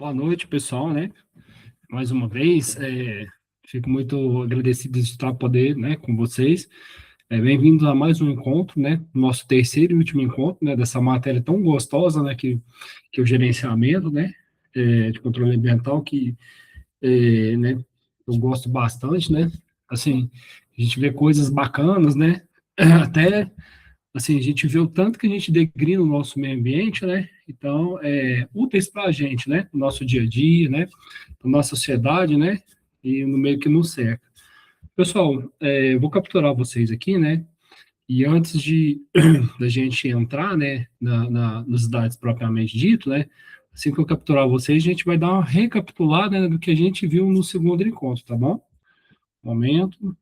Boa noite, pessoal, né? Mais uma vez, fico muito agradecido de estar poder, né, com vocês. Bem-vindos a mais um encontro, né? Nosso terceiro e último encontro, né? Dessa matéria tão gostosa, né? Que é o gerenciamento, né? De controle ambiental, né? Eu gosto bastante, né? Assim, a gente vê coisas bacanas, né? Até assim, a gente vê o tanto que a gente degrina o nosso meio ambiente, né? Então, úteis para a gente, né? No nosso dia a dia, né? Na nossa sociedade, né? E no meio que nos cerca. Pessoal, eu vou capturar vocês aqui, né? E antes da gente entrar, né? Nos dados propriamente dito, né? Assim que eu capturar vocês, a gente vai dar uma recapitulada, né, do que a gente viu no segundo encontro, tá bom? Momento.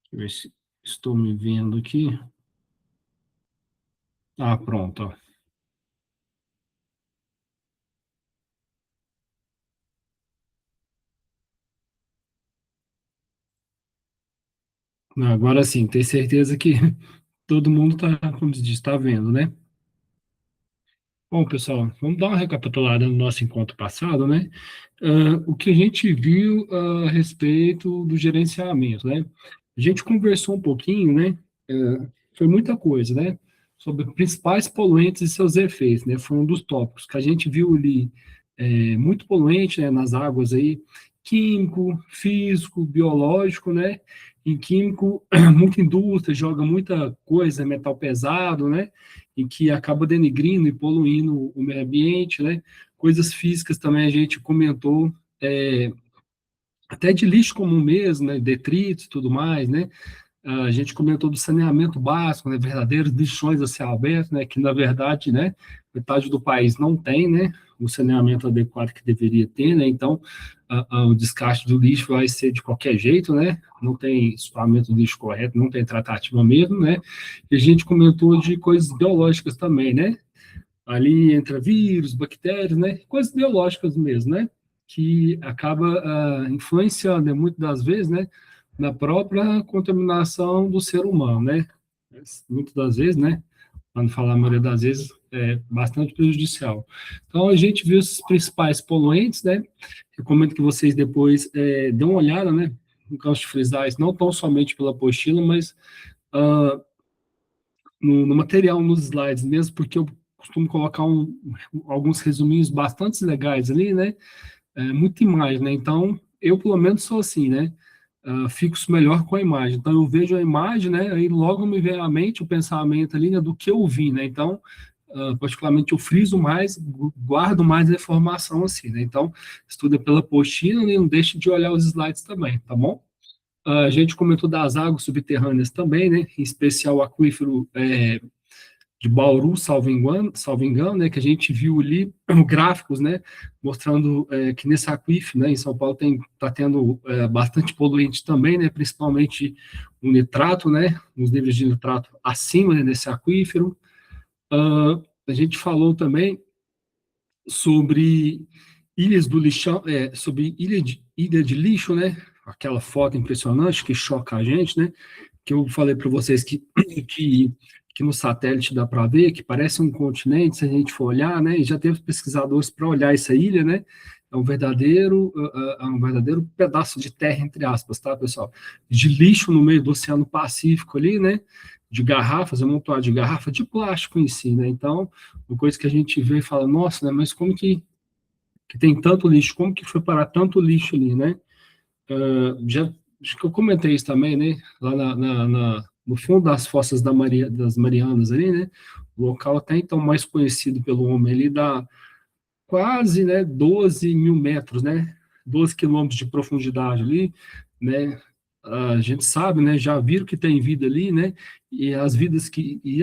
Deixa eu ver se estou me vendo aqui. Ah, pronto, ó. Agora sim, ter certeza que todo mundo está, como se diz, está vendo, né? Bom, pessoal, vamos dar uma recapitulada no nosso encontro passado, né? O que a gente viu a respeito do gerenciamento, né? A gente conversou um pouquinho, né? Foi muita coisa, né? Sobre principais poluentes e seus efeitos, né? Foi um dos tópicos que a gente viu ali, muito poluente, né? Nas águas aí, químico, físico, biológico, né? Em químico, muita indústria joga muita coisa, metal pesado, né? E que acaba denegrindo e poluindo o meio ambiente, né? Coisas físicas também a gente comentou, é, até de lixo comum mesmo, né? Detritos e tudo mais, né? A gente comentou do saneamento básico, né? Verdadeiros lixões a céu aberto, né? Que na verdade, né? Metade do país não tem, né? O saneamento adequado que deveria ter, né? Então, o descarte do lixo vai ser de qualquer jeito, né? Não tem escoamento do lixo correto, não tem tratativa mesmo, né? E a gente comentou de coisas biológicas também, né? Ali entra vírus, bactérias, né? Coisas biológicas mesmo, né? Que acaba influenciando, né, muitas das vezes, né? Na própria contaminação do ser humano, né? Muitas das vezes, né? Para não falar a maioria das vezes, é bastante prejudicial. Então, a gente viu esses principais poluentes, né? Recomendo que vocês depois dêem uma olhada, né? No caso de frisar isso, não tão somente pela apostila, mas uh, no material, nos slides mesmo, porque eu costumo colocar alguns resuminhos bastante legais ali, né? Muita imagem, né? Então, eu pelo menos sou assim, né? Fixo melhor com a imagem. Então, eu vejo a imagem, né? Aí logo me vem à mente o pensamento ali, né, do que eu vi, né? Então, particularmente, eu friso mais, guardo mais a informação assim, né? Então, estuda pela apostila e não deixe de olhar os slides também, tá bom? A gente comentou das águas subterrâneas também, né? Em especial o aquífero de Bauru, salvo engano, né, que a gente viu ali gráficos, né, mostrando que nesse aquífero, né, em São Paulo está tendo bastante poluente também, né, principalmente o nitrato, né, os níveis de nitrato acima, né, desse aquífero. A gente falou também sobre ilhas do lixão, sobre ilha de lixo, né, aquela foto impressionante que choca a gente, né, que eu falei para vocês que, que no satélite dá para ver, que parece um continente, se a gente for olhar, né? E já teve pesquisadores para olhar essa ilha, né? É um verdadeiro pedaço de terra, entre aspas, tá, pessoal? De lixo no meio do Oceano Pacífico ali, né? De garrafas, amontoado de garrafa de plástico em si, né? Então, uma coisa que a gente vê e fala, nossa, né? Mas como que tem tanto lixo? Como que foi parar tanto lixo ali, né? Já acho que eu comentei isso também, né? Lá no fundo das fossas das Marianas ali, né? O local até então mais conhecido pelo homem, ele dá quase, né, 12 mil metros, né? 12 quilômetros de profundidade ali, né? A gente sabe, né? Já viram que tem vida ali, né? E a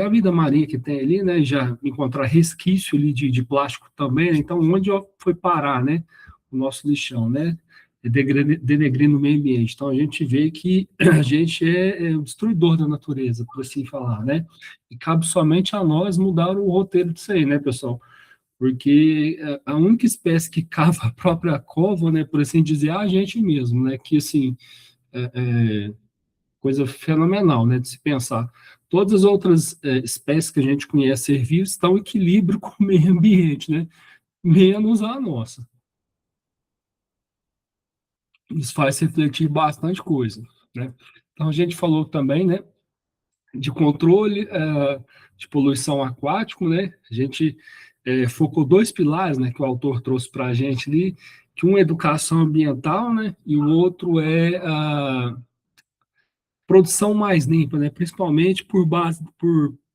vida marinha que tem ali, né? Já encontrar resquício ali de plástico também, né? Então, onde foi parar, né? O nosso lixão, né? denegrindo o meio ambiente. Então, a gente vê que a gente é o destruidor da natureza, por assim falar, né? E cabe somente a nós mudar o roteiro disso aí, né, pessoal? Porque a única espécie que cava a própria cova, né, por assim dizer, é a gente mesmo, né? Que, assim, coisa fenomenal, né, de se pensar. Todas as outras espécies que a gente conhece ser vivas estão em equilíbrio com o meio ambiente, né? Menos a nossa. Isso faz refletir bastante coisa, né? Então, a gente falou também, né, de controle de poluição aquático, né? A gente focou dois pilares, né, que o autor trouxe para a gente ali, que um é educação ambiental, né, e o outro é a produção mais limpa, né? Principalmente por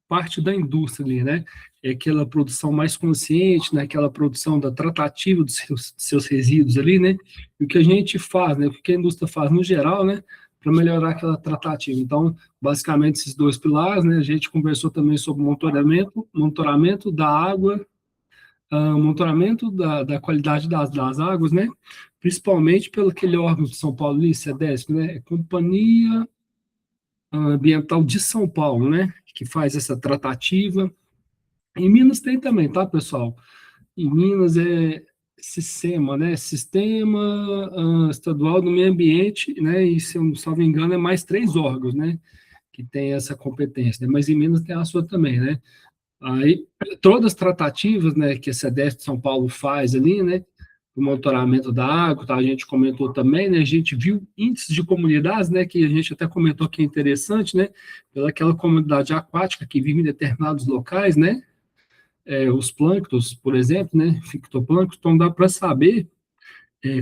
parte da indústria ali, né? É aquela produção mais consciente, né? Aquela produção da tratativa dos seus resíduos ali, né? E o que a gente faz, né? O que a indústria faz no geral, né? Para melhorar aquela tratativa. Então, basicamente, esses dois pilares, né? A gente conversou também sobre monitoramento da água, monitoramento da qualidade das águas, né? Principalmente pelo aquele órgão de São Paulo, ali, CEDESP, né? Companhia Ambiental de São Paulo, né? Que faz essa tratativa. Em Minas tem também, tá, pessoal? Em Minas é SISTEMA, né? Sistema Estadual do Meio Ambiente, né? E se eu não me engano, é mais três órgãos, né? Que tem essa competência, né? Mas em Minas tem a sua também, né? Aí, todas as tratativas, né, que a CEDESP de São Paulo faz ali, né, o monitoramento da água, tá, a gente comentou também, né, a gente viu índices de comunidades, né, que a gente até comentou que é interessante, né, pelaquela comunidade aquática que vive em determinados locais, né, os plânctons, por exemplo, né, fitoplâncton, então dá para saber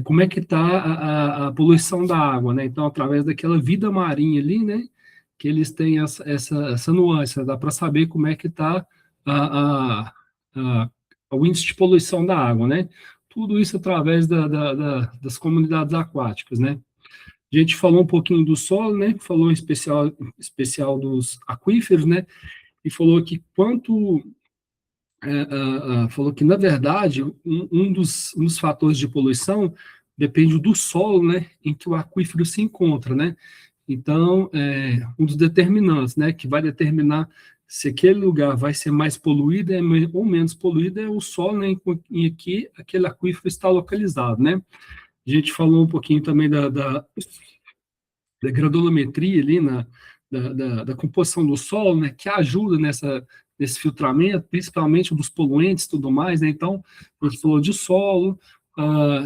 como é que está a poluição da água, né? Então, através daquela vida marinha ali, né? Que eles têm essa nuance, né? Dá para saber como é que está a, o índice de poluição da água, né? Tudo isso através das comunidades aquáticas, né? A gente falou um pouquinho do solo, né? Falou em especial dos aquíferos, né? E falou que falou que, na verdade, um dos fatores de poluição depende do solo, né, em que o aquífero se encontra, né? Então, um dos determinantes, né, que vai determinar se aquele lugar vai ser mais poluído ou menos poluído é o solo, né, em que aquele aquífero está localizado, né? A gente falou um pouquinho também da granulometria ali, da composição do solo, né, que ajuda nesse filtramento, principalmente dos poluentes e tudo mais, né? Então, a gente falou de solo,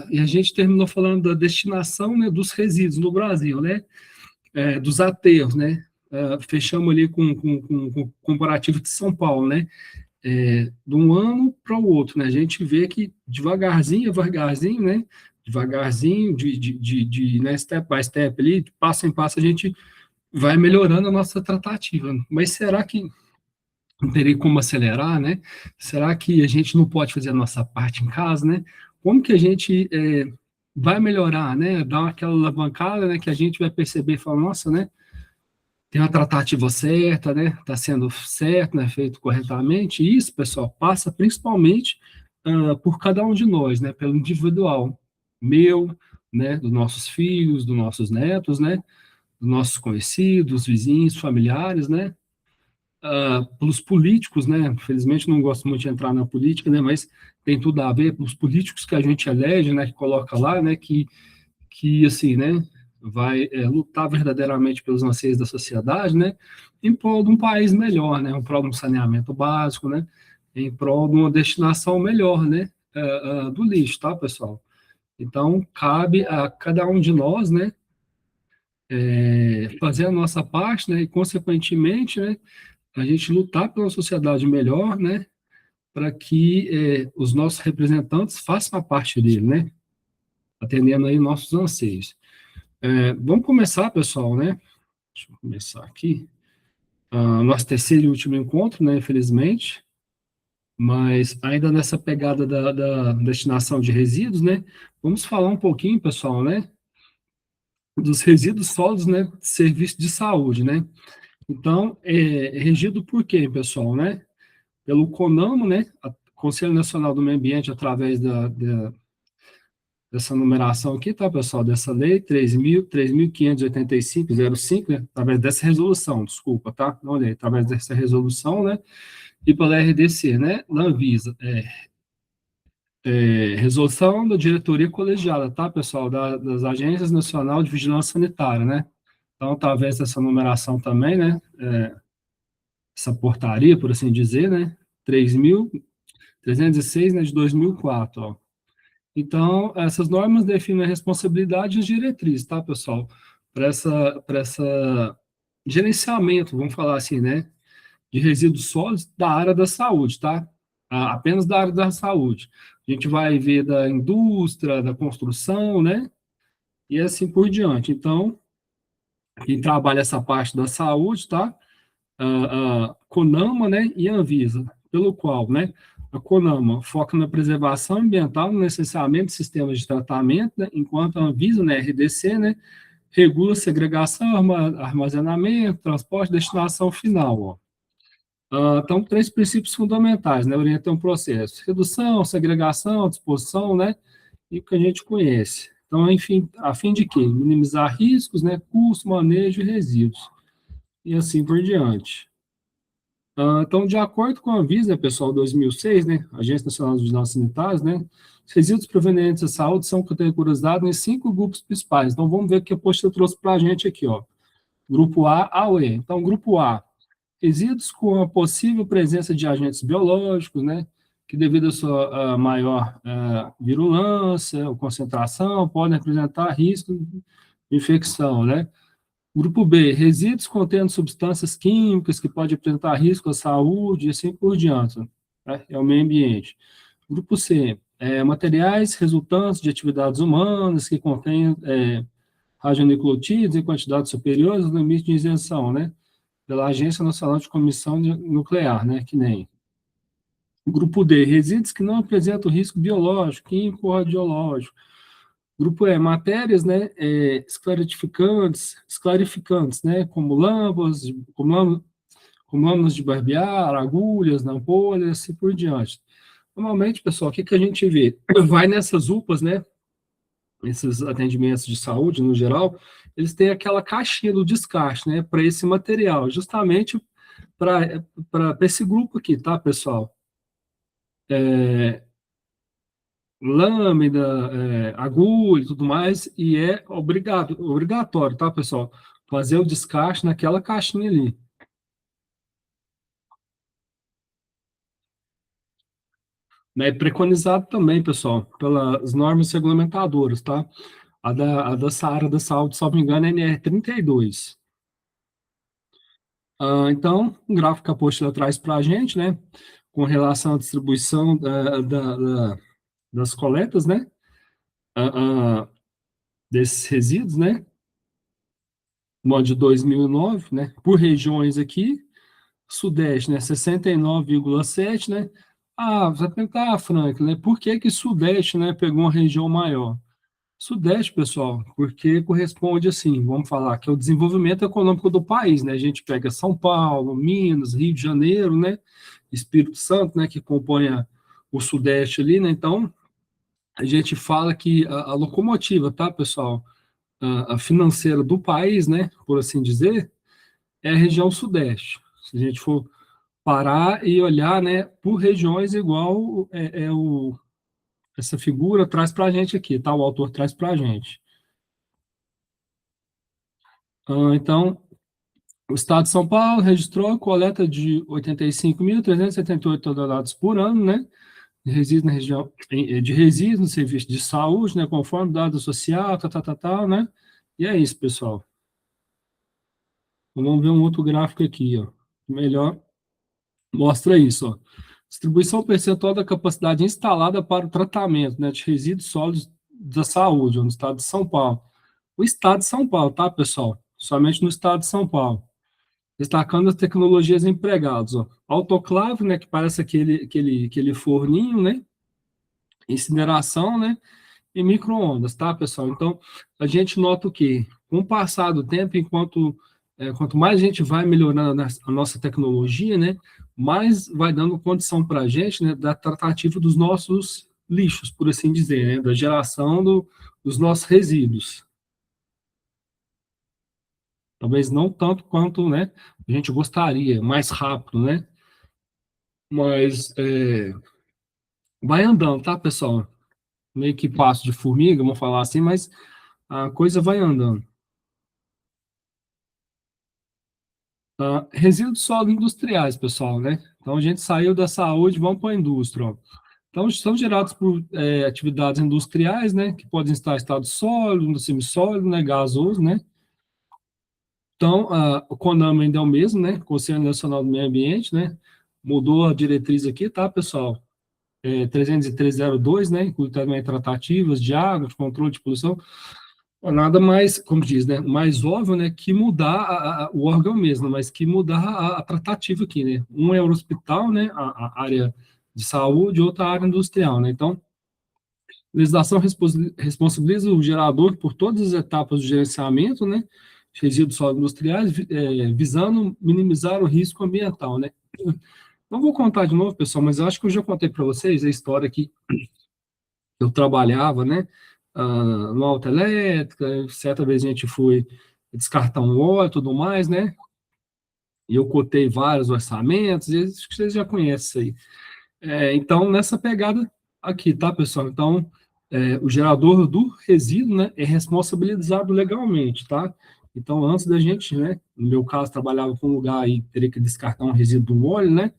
e a gente terminou falando da destinação, né, dos resíduos no Brasil, né? Dos aterros, né? Fechamos ali com o comparativo de São Paulo, né? De um ano para o outro, né? A gente vê que devagarzinho, né? Devagarzinho, né, step by step ali, de passo em passo, a gente vai melhorando a nossa tratativa. Mas será que não teria como acelerar, né? Será que a gente não pode fazer a nossa parte em casa, né? Como que a gente vai melhorar, né? Dar aquela alavancada, né? Que a gente vai perceber e falar, nossa, né? Tem uma tratativa certa, né? Está sendo certo, né? Feito corretamente. E isso, pessoal, passa principalmente por cada um de nós, né? Pelo individual, meu, né? Dos nossos filhos, dos nossos netos, né? Dos nossos conhecidos, vizinhos, familiares, né? Pelos políticos, né? Infelizmente não gosto muito de entrar na política, né? Mas tem tudo a ver pelos políticos que a gente elege, né? Que coloca lá, né? Que assim, né? Vai lutar verdadeiramente pelos anseios da sociedade, né? Em prol de um país melhor, né? Em prol de um saneamento básico, né? Em prol de uma destinação melhor, né? Do lixo, tá, pessoal? Então, cabe a cada um de nós, né? Fazer a nossa parte, né? E, consequentemente, né? A gente lutar pela sociedade melhor, né? Para que os nossos representantes façam a parte dele, né? Atendendo aí nossos anseios. Vamos começar, pessoal, né? Deixa eu começar aqui. Nosso terceiro e último encontro, né? Infelizmente, mas ainda nessa pegada da destinação de resíduos, né? Vamos falar um pouquinho, pessoal, né? Dos resíduos sólidos, né? De serviço de saúde, né? Então, regido por quê, pessoal, né? Pelo CONAMO, né? Conselho Nacional do Meio Ambiente, através dessa numeração aqui, tá, pessoal? Dessa lei 3.585/05, né? Através dessa resolução, desculpa, tá? Não olhei, através dessa resolução, né? E pela RDC, né? Na Anvisa. Resolução da diretoria colegiada, tá, pessoal? Das Agências Nacional de Vigilância Sanitária, né? Então, através dessa numeração também, né? Essa portaria, por assim dizer, né? 3.306, né, de 2004, ó. Então, essas normas definem a responsabilidade e as diretrizes, tá, pessoal? Para essa gerenciamento, vamos falar assim, né? De resíduos sólidos da área da saúde, tá? Apenas da área da saúde. A gente vai ver da indústria, da construção, né? E assim por diante. Então, quem trabalha essa parte da saúde, tá? A CONAMA, né, e a Anvisa, pelo qual, né, a CONAMA foca na preservação ambiental, no licenciamento de sistemas de tratamento, né, enquanto a Anvisa, né, RDC, né, regula segregação, armazenamento, transporte e destinação final, ó. Então, três princípios fundamentais, né, orientam o processo: redução, segregação, disposição, né, e o que a gente conhece. Então, enfim, a fim de quê? Minimizar riscos, né, custo, manejo e resíduos, e assim por diante. Então, de acordo com a Anvisa, pessoal, 2006, né, Agência Nacional de Vigilância Sanitária, né, os resíduos provenientes da saúde são categorizados em 5 grupos principais. Então, vamos ver o que a postura trouxe para a gente aqui, ó. Grupo A, A ou E. Então, grupo A, resíduos com a possível presença de agentes biológicos, né, que devido à sua maior virulência ou concentração, podem apresentar risco de infecção, né. Grupo B, resíduos contendo substâncias químicas que podem apresentar risco à saúde e assim por diante, né? É o meio ambiente. Grupo C, materiais resultantes de atividades humanas que contêm radionucleotídeos em quantidades superiores ao limite de isenção, né? Pela Agência Nacional de Comissão Nuclear, né? Que nem. Grupo D, resíduos que não apresentam risco biológico, químico ou radiológico. Grupo E, matérias, né, esclarificantes, né, como lâmpadas, como lâminas de barbear, agulhas, ampolhas, assim por diante. Normalmente, pessoal, o que que a gente vê? Vai nessas UPAs, né, esses atendimentos de saúde, no geral, eles têm aquela caixinha do descarte, né, para esse material, justamente para esse grupo aqui, tá, pessoal? Lâmina, agulha e tudo mais, e é obrigatório, tá, pessoal? Fazer o descarte naquela caixinha ali. Né? É preconizado também, pessoal, pelas normas regulamentadoras, tá? Dessa área da saúde, se não me engano, é NR32. Então, um gráfico que a apostila traz para a gente, né? Com relação à distribuição das coletas, né? Ah, ah, desses resíduos, né? No ano de 2009, né? Por regiões aqui, Sudeste, né, 69,7, né? Você vai perguntar, Frank, né, por que que Sudeste, né, pegou uma região maior? Sudeste, pessoal, porque corresponde, assim, vamos falar, que é o desenvolvimento econômico do país, né? A gente pega São Paulo, Minas, Rio de Janeiro, né? Espírito Santo, né, que compõe o Sudeste ali, né? Então, a gente fala que a locomotiva, tá, pessoal? A financeira do país, né, por assim dizer, é a região Sudeste. Se a gente for parar e olhar, né, por regiões igual essa figura traz para a gente aqui, tá? O autor traz para a gente. Então, o Estado de São Paulo registrou a coleta de 85.378 toneladas por ano, né? De resíduos na região, de resíduos no serviço de saúde, né? Conforme dados social, né? E é isso, pessoal. Vamos ver um outro gráfico aqui, ó. Melhor mostra isso, ó. Distribuição percentual da capacidade instalada para o tratamento, né, de resíduos sólidos da saúde, no estado de São Paulo. O estado de São Paulo, tá, pessoal? Somente no estado de São Paulo. Destacando as tecnologias empregadas, ó. Autoclave, né, que parece aquele forninho, né? Incineração, né? E micro-ondas, tá, pessoal? Então, a gente nota o quê? Com o passar do tempo, quanto mais a gente vai melhorando a nossa tecnologia, né, mais vai dando condição para a gente, né, da tratativa dos nossos lixos, por assim dizer, né, da geração dos nossos resíduos. Talvez não tanto quanto, né, a gente gostaria, mais rápido, né? Mas vai andando, tá, pessoal? Meio que passo de formiga, vamos falar assim, mas a coisa vai andando. Resíduos sólidos industriais, pessoal, né? Então a gente saiu da saúde, vamos para a indústria, ó. Então, são gerados por atividades industriais, né, que podem estar em estado sólido, no semissólido, né, gasoso, né. Então, o CONAMA ainda é o mesmo, né, Conselho Nacional do Meio Ambiente, né, mudou a diretriz aqui, tá, pessoal? 30302, né, inclui também tratativas de água, de controle de poluição, nada mais, como diz, né, mais óbvio, né, que mudar o órgão mesmo, mas que mudar a tratativa aqui, né. Um é o hospital, né, a área de saúde, outra a área industrial, né. Então, a legislação responsabiliza o gerador por todas as etapas do gerenciamento, né, de resíduos sólidos industriais, visando minimizar o risco ambiental, né. Não vou contar de novo, pessoal, mas eu acho que eu já contei para vocês a história que eu trabalhava, né, numa autoelétrica, certa vez a gente foi descartar um óleo e tudo mais, né, e eu cotei vários orçamentos, e acho que vocês já conhecem isso aí. Então, nessa pegada aqui, tá, pessoal? Então, o gerador do resíduo, né, é responsabilizado legalmente, tá? Então, antes da gente, né, no meu caso, trabalhava com um lugar aí, teria que descartar um resíduo do óleo, né?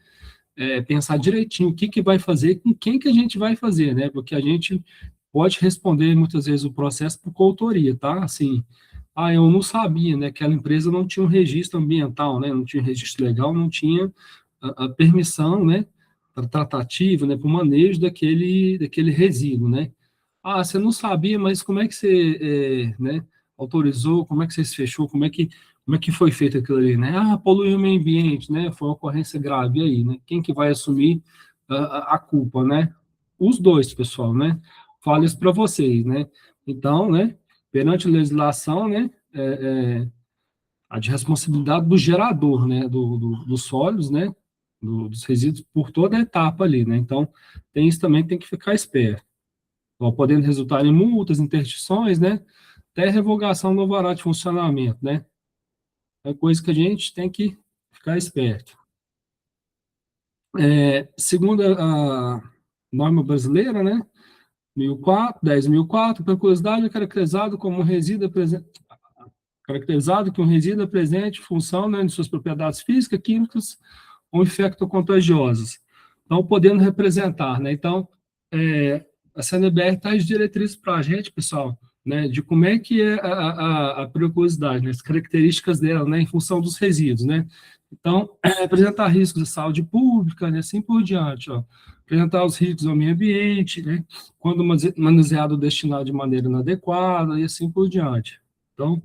Pensar direitinho o que que vai fazer, com quem que a gente vai fazer, né? Porque a gente pode responder muitas vezes o processo por coautoria, tá? Assim, eu não sabia, né? Que aquela empresa não tinha um registro ambiental, né? Não tinha registro legal, não tinha a permissão, né? Para tratativa, né? Para o manejo daquele resíduo, né? Você não sabia, mas como é que você, né? Autorizou? Como é que você se fechou? Como é que foi feito aquilo ali, né? Poluiu o meio ambiente, né? Foi uma ocorrência grave e aí, né? Quem que vai assumir a culpa, né? Os dois, pessoal, né? Falo isso para vocês, né? Então, né? Perante a legislação, né? A de responsabilidade do gerador, né? Dos sólidos, né? Dos resíduos por toda a etapa ali, né? Então, tem isso também que tem que ficar esperto. Podendo resultar em multas, interdições, né? Até revogação do alvará de funcionamento, né? É coisa que a gente tem que ficar esperto. Segundo a norma brasileira, né? 10.004, por curiosidade, é caracterizado que um resíduo apresente função, né, de suas propriedades físicas, químicas ou infectocontagiosas. Então, podendo representar, né? Então, a CNBR traz diretrizes para a gente, pessoal, né, de como é que é a periculosidade, né, as características dela, né, em função dos resíduos, né. Então, apresentar riscos de saúde pública, né, assim por diante, ó. Apresentar os riscos ao meio ambiente, né, quando manuseado ou destinado de maneira inadequada, e assim por diante. Então,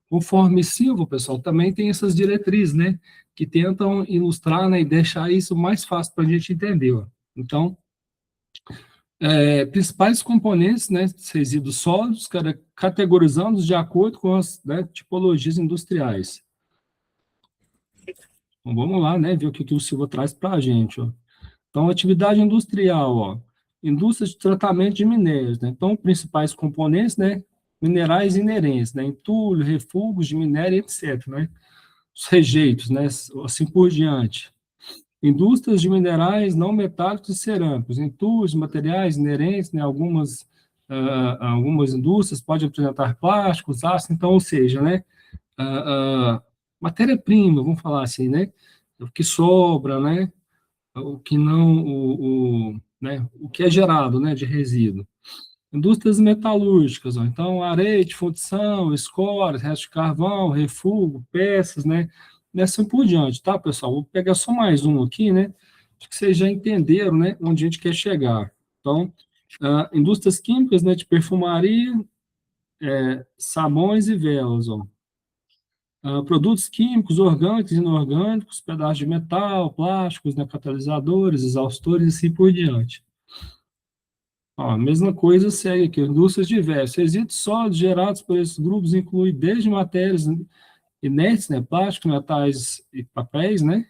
conforme Silva, pessoal, também tem essas diretrizes, né, que tentam ilustrar, né, e deixar isso mais fácil para a gente entender, ó. Então, principais componentes, né, resíduos sólidos, categorizando de acordo com as, né, tipologias industriais. Então, vamos lá, né, ver o que o Silva traz para a gente, ó. Então, atividade industrial, ó, indústria de tratamento de minérios, né, então, principais componentes, né, minerais inerentes, né, entulho, refugos de minério, etc., né, os rejeitos, né, assim por diante. Indústrias de minerais não metálicos e cerâmicos, entulhos, materiais inerentes, né, algumas indústrias podem apresentar plásticos, aço, então, ou seja, né, matéria-prima, vamos falar assim, né, o que sobra, né, o que não, né, o que é gerado, né, de resíduo. Indústrias metalúrgicas, ó, então, areia de fundição, escórias, restos de carvão, refúgio, peças, né, e assim por diante, tá, pessoal? Vou pegar só mais um aqui, né, acho que vocês já entenderam, né, onde a gente quer chegar. Então, indústrias químicas, né, de perfumaria, sabões e velas, ó. Produtos químicos, orgânicos e inorgânicos, pedaços de metal, plásticos, né, catalisadores, exaustores e assim por diante. Ó, a mesma coisa segue aqui, indústrias diversas. Resíduos sólidos gerados por esses grupos incluem desde matérias inertes, né, plásticos, metais e papéis, né,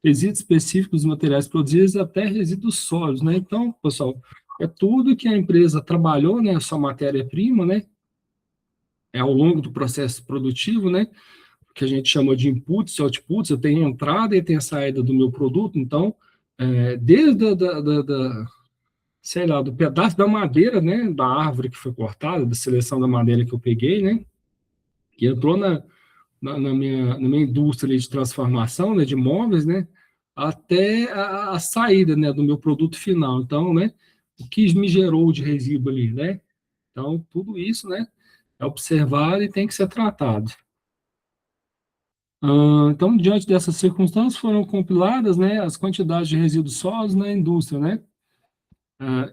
resíduos específicos dos materiais produzidos até resíduos sólidos, né. Então, pessoal, é tudo que a empresa trabalhou, né, a sua matéria-prima, né, é ao longo do processo produtivo, né, que a gente chama de inputs e outputs, eu tenho a entrada e tenho a saída do meu produto, então, desde sei lá, do pedaço da madeira, né, da árvore que foi cortada, da seleção da madeira que eu peguei, né, que entrou na minha indústria de transformação, né, de móveis, né, até a saída, né, do meu produto final. Então, né, o que me gerou de resíduo ali, né? Então, tudo isso, né, é observado e tem que ser tratado. Então, diante dessas circunstâncias, foram compiladas, né, as quantidades de resíduos sólidos na indústria, né, ah,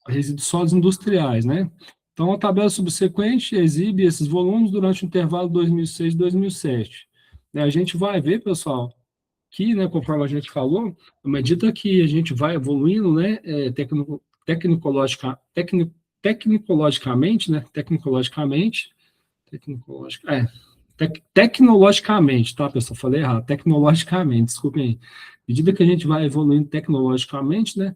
resíduos sólidos industriais, né. Então, a tabela subsequente exibe esses volumes durante o intervalo 2006-2007. Né, a gente vai ver, pessoal, que, né, conforme a gente falou, à medida que a gente vai evoluindo, né, tecnicológica, tecnicologicamente, né, tecnologicamente, tá, pessoal? Falei errado, tecnologicamente, desculpem aí. À medida que a gente vai evoluindo tecnologicamente, né,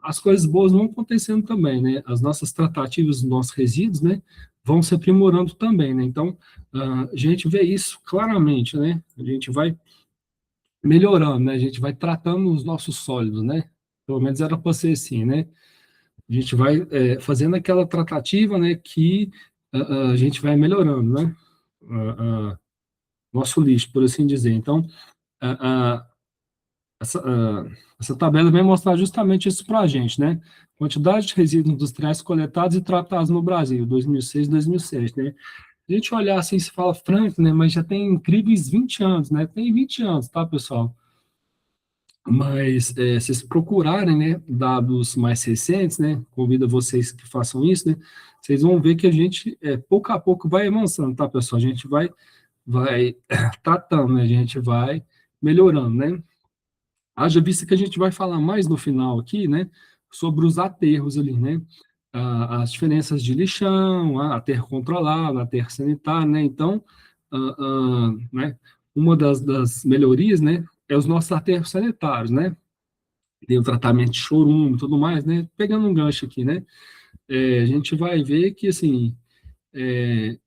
as coisas boas vão acontecendo também, né? As nossas tratativas, os nossos resíduos, né, vão se aprimorando também, né? Então, a gente vê isso claramente, né? A gente vai melhorando, né? A gente vai tratando os nossos sólidos, né? Pelo menos era para ser assim, né? A gente vai fazendo aquela tratativa, né? Que a gente vai melhorando, né? Nosso lixo, por assim dizer. Então, a, a, essa, essa tabela vem mostrar justamente isso para a gente, né? Quantidade de resíduos industriais coletados e tratados no Brasil, 2006, 2007, né? A gente olhar assim, se fala franco, né? Mas já tem incríveis 20 anos, né? Tem 20 anos, tá, pessoal? Mas se vocês procurarem, né, dados mais recentes, né, convido vocês que façam isso, né, vocês vão ver que a gente, pouco a pouco, vai avançando, tá, pessoal? A gente vai tratando, né, a gente vai melhorando, né? Haja vista que a gente vai falar mais no final aqui, né, sobre os aterros ali, né? As diferenças de lixão, aterro controlado, aterro sanitário, né? Então, né, uma das melhorias, né, é os nossos aterros sanitários, né? Tem o tratamento de chorume e tudo mais, né? Pegando um gancho aqui, né? A gente vai ver que, assim, é,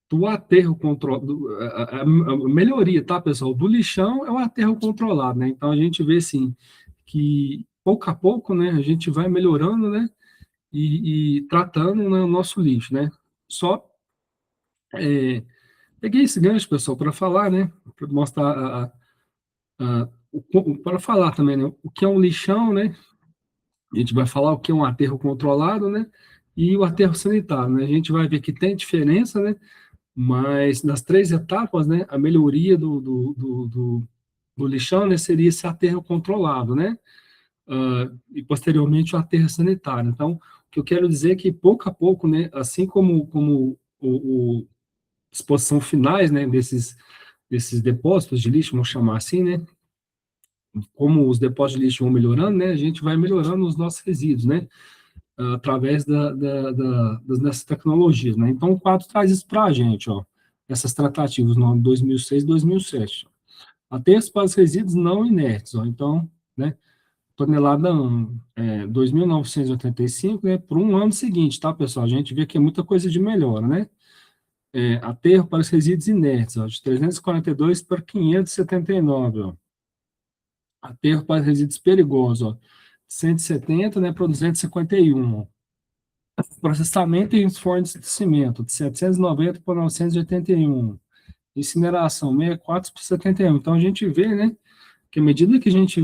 do aterro controlado, a melhoria, tá, pessoal? Do lixão é o aterro controlado, né? Então, a gente vê, assim, que pouco a pouco, né, a gente vai melhorando, né? E tratando, né, o nosso lixo, né? Só peguei esse gancho, pessoal, para falar, né? Para mostrar para falar também, né? O que é um lixão, né? A gente vai falar o que é um aterro controlado, né? E o aterro sanitário, né? A gente vai ver que tem diferença, né? Mas nas três etapas, né? A melhoria do lixão, né? Seria esse aterro controlado, né? E posteriormente o aterro sanitário. Então, o que eu quero dizer é que pouco a pouco, né? Assim como disposição finais, né? Desses depósitos de lixo, vamos chamar assim, né? Como os depósitos de lixo vão melhorando, né? A gente vai melhorando os nossos resíduos, né? Através dessas tecnologias, né? Então, o quadro traz isso para a gente, ó, essas tratativas no ano 2006, 2007. Aterros para os resíduos não inertes, ó, então, né, tonelada 2.985, né, por um ano seguinte, tá, pessoal? A gente vê que é muita coisa de melhora, né? Aterro para os resíduos inertes, ó, de 342 para 579, ó. Aterro para os resíduos perigosos, ó, 170, né, para 251, ó. Processamento em fornos de cimento, de 790 para 981. Incineração, 64 para 71. Então, a gente vê, né, que à medida que a gente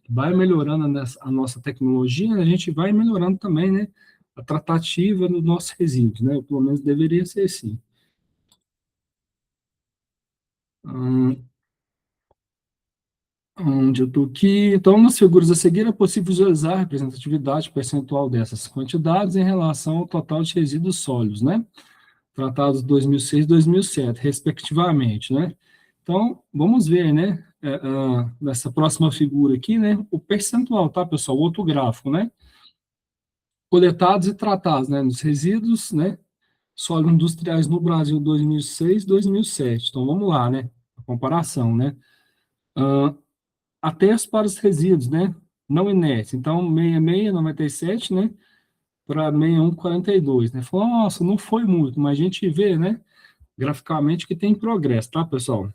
vai melhorando a nossa tecnologia, a gente vai melhorando também, né, a tratativa dos nossos resíduos, né, pelo menos deveria ser assim. Hum, Onde eu estou aqui. Então, nas figuras a seguir, é possível visualizar a representatividade percentual dessas quantidades em relação ao total de resíduos sólidos, né? Tratados 2006 e 2007, respectivamente, né? Então, vamos ver, né, nessa próxima figura aqui, né, o percentual, tá, pessoal? Outro gráfico, né? Coletados e tratados, né, nos resíduos, né, sólidos industriais no Brasil 2006 e 2007. Então, vamos lá, né, a comparação, né? Até para os resíduos, né? não inertes. Então, 66, 97, né, para 61, 42, né? Falou, nossa, não foi muito, mas a gente vê, né, graficamente que tem progresso, tá, pessoal?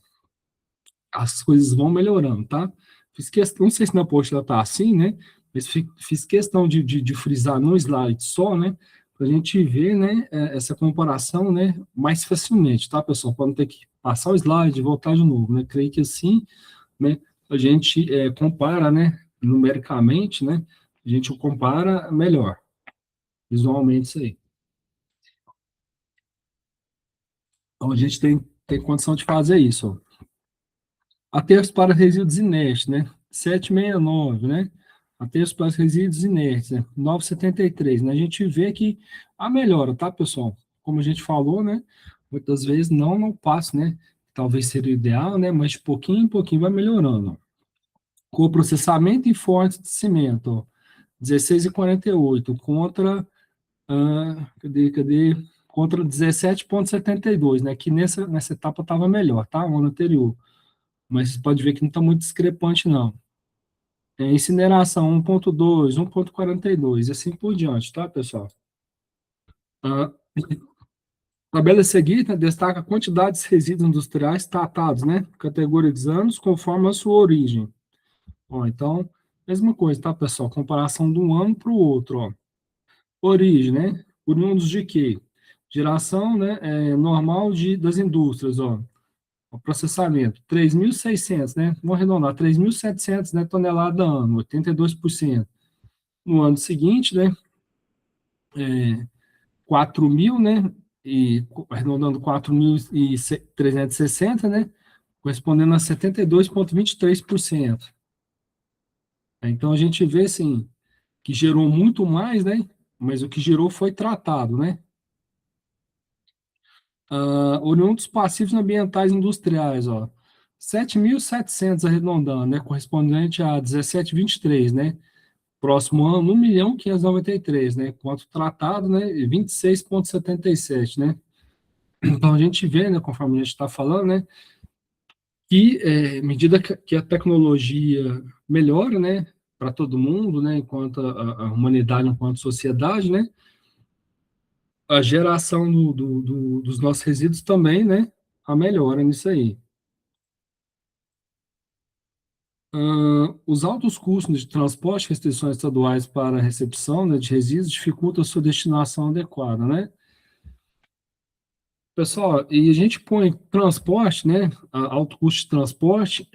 As coisas vão melhorando, tá? Fiz questão, não sei se na apostila tá assim, né? Mas fiz questão de frisar num slide só, né? Para a gente ver, né, essa comparação, né, mais facilmente, tá, pessoal? Para não ter que passar o slide e voltar de novo, né? Creio que assim, né, a gente compara, né, numericamente, né? A gente compara melhor, visualmente isso aí. Então, a gente tem condição de fazer isso, ó. Aterros para resíduos inertes, né? 769, né? Aterros para resíduos inertes, né? 973, né? A gente vê que a melhora, tá, pessoal? Como a gente falou, né? Muitas vezes não passa, né? Talvez seria o ideal, né? Mas de pouquinho em pouquinho vai melhorando. Coprocessamento em fontes de cimento, ó. 16,48 contra, cadê? Contra 17,72, né? Que nessa etapa estava melhor, tá? O ano anterior. Mas você pode ver que não está muito discrepante, não. Incineração 1,2, 1,42, e assim por diante, tá, pessoal? A tabela seguinte, né, destaca a quantidade de resíduos industriais tratados, né? Categorizando conforme a sua origem. Ó, então, mesma coisa, tá, pessoal? Comparação de um ano para o outro, ó. Origem, né? Oriundos de quê? Geração, né, normal das indústrias, ó. O processamento, 3.600, né? Vamos arredondar, 3.700, né, tonelada ano, 82%. No ano seguinte, né, 4.000, né, e arredondando 4.360, né, correspondendo a 72,23%. Então a gente vê, assim, que gerou muito mais, né, mas o que gerou foi tratado, né. Oriundos passivos ambientais industriais, ó, 7.700 arredondando, né, correspondente a 17,23, né. Próximo ano, 1.593.093, né? Quanto tratado, né? 26,77, né? Então, a gente vê, né, conforme a gente está falando, né, que à medida que a tecnologia melhora, né, para todo mundo, né, enquanto a humanidade, enquanto sociedade, né, a geração dos nossos resíduos também, né, a melhora nisso aí. Os altos custos de transporte, restrições estaduais para a recepção, né, de resíduos dificultam a sua destinação adequada, né? Pessoal, e a gente põe transporte, né, alto custo de transporte,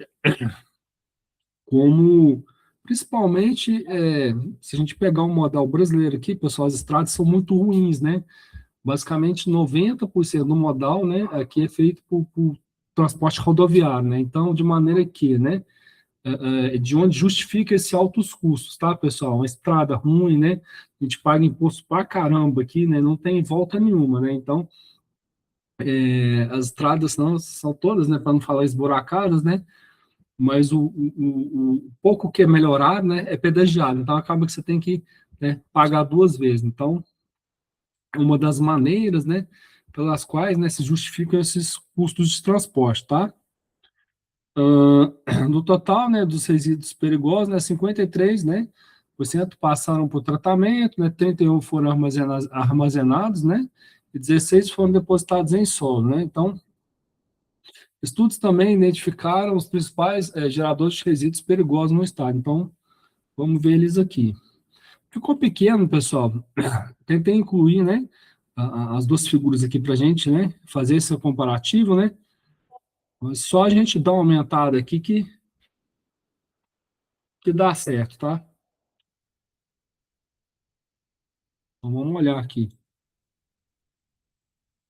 como principalmente, se a gente pegar um modal brasileiro aqui, pessoal, as estradas são muito ruins, né? Basicamente 90% do modal, né, aqui é feito por transporte rodoviário, né? Então, de maneira que, né, de onde justifica esses altos custos, tá, pessoal? Uma estrada ruim, né? A gente paga imposto pra caramba aqui, né? Não tem volta nenhuma, né? Então, as estradas não são todas, né, para não falar esburacadas, né, mas o pouco que é melhorar, né, é pedagiado, então acaba que você tem que, né, pagar duas vezes. Então, é uma das maneiras, né, pelas quais, né, se justificam esses custos de transporte, tá? No total, né, dos resíduos perigosos, né, 53, né, por cento passaram por tratamento, né, 31 foram armazenados, né, e 16 foram depositados em solo, né, então estudos também identificaram os principais geradores de resíduos perigosos no estado. Então, vamos ver eles aqui. Ficou pequeno, pessoal. Tentei incluir, né, as duas figuras aqui para a gente, né, fazer esse comparativo, né. Mas só a gente dá uma aumentada aqui que dá certo, tá? Então, vamos olhar aqui.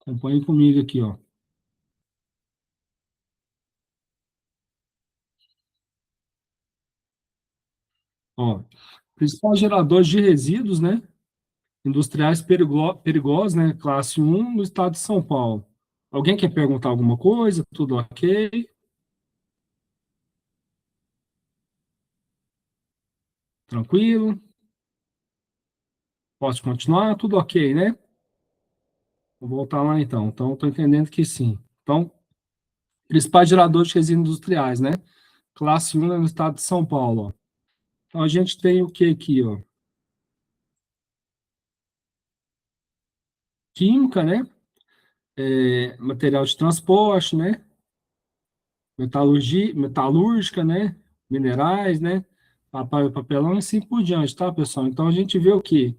Acompanhe comigo aqui, ó. Ó, principal gerador de resíduos, né, industriais perigosos, né, classe um no estado de São Paulo. Alguém quer perguntar alguma coisa? Tudo ok? Tranquilo? Posso continuar? Tudo ok, né? Vou voltar lá então. Então, estou entendendo que sim. Então, principais geradores de resíduos industriais, né? Classe 1 no estado de São Paulo, ó. Então, a gente tem o que aqui, ó? Química, né? Material de transporte, né? Metalúrgica, né? Minerais, né? Papelão e assim por diante, tá, pessoal? Então, a gente vê o quê?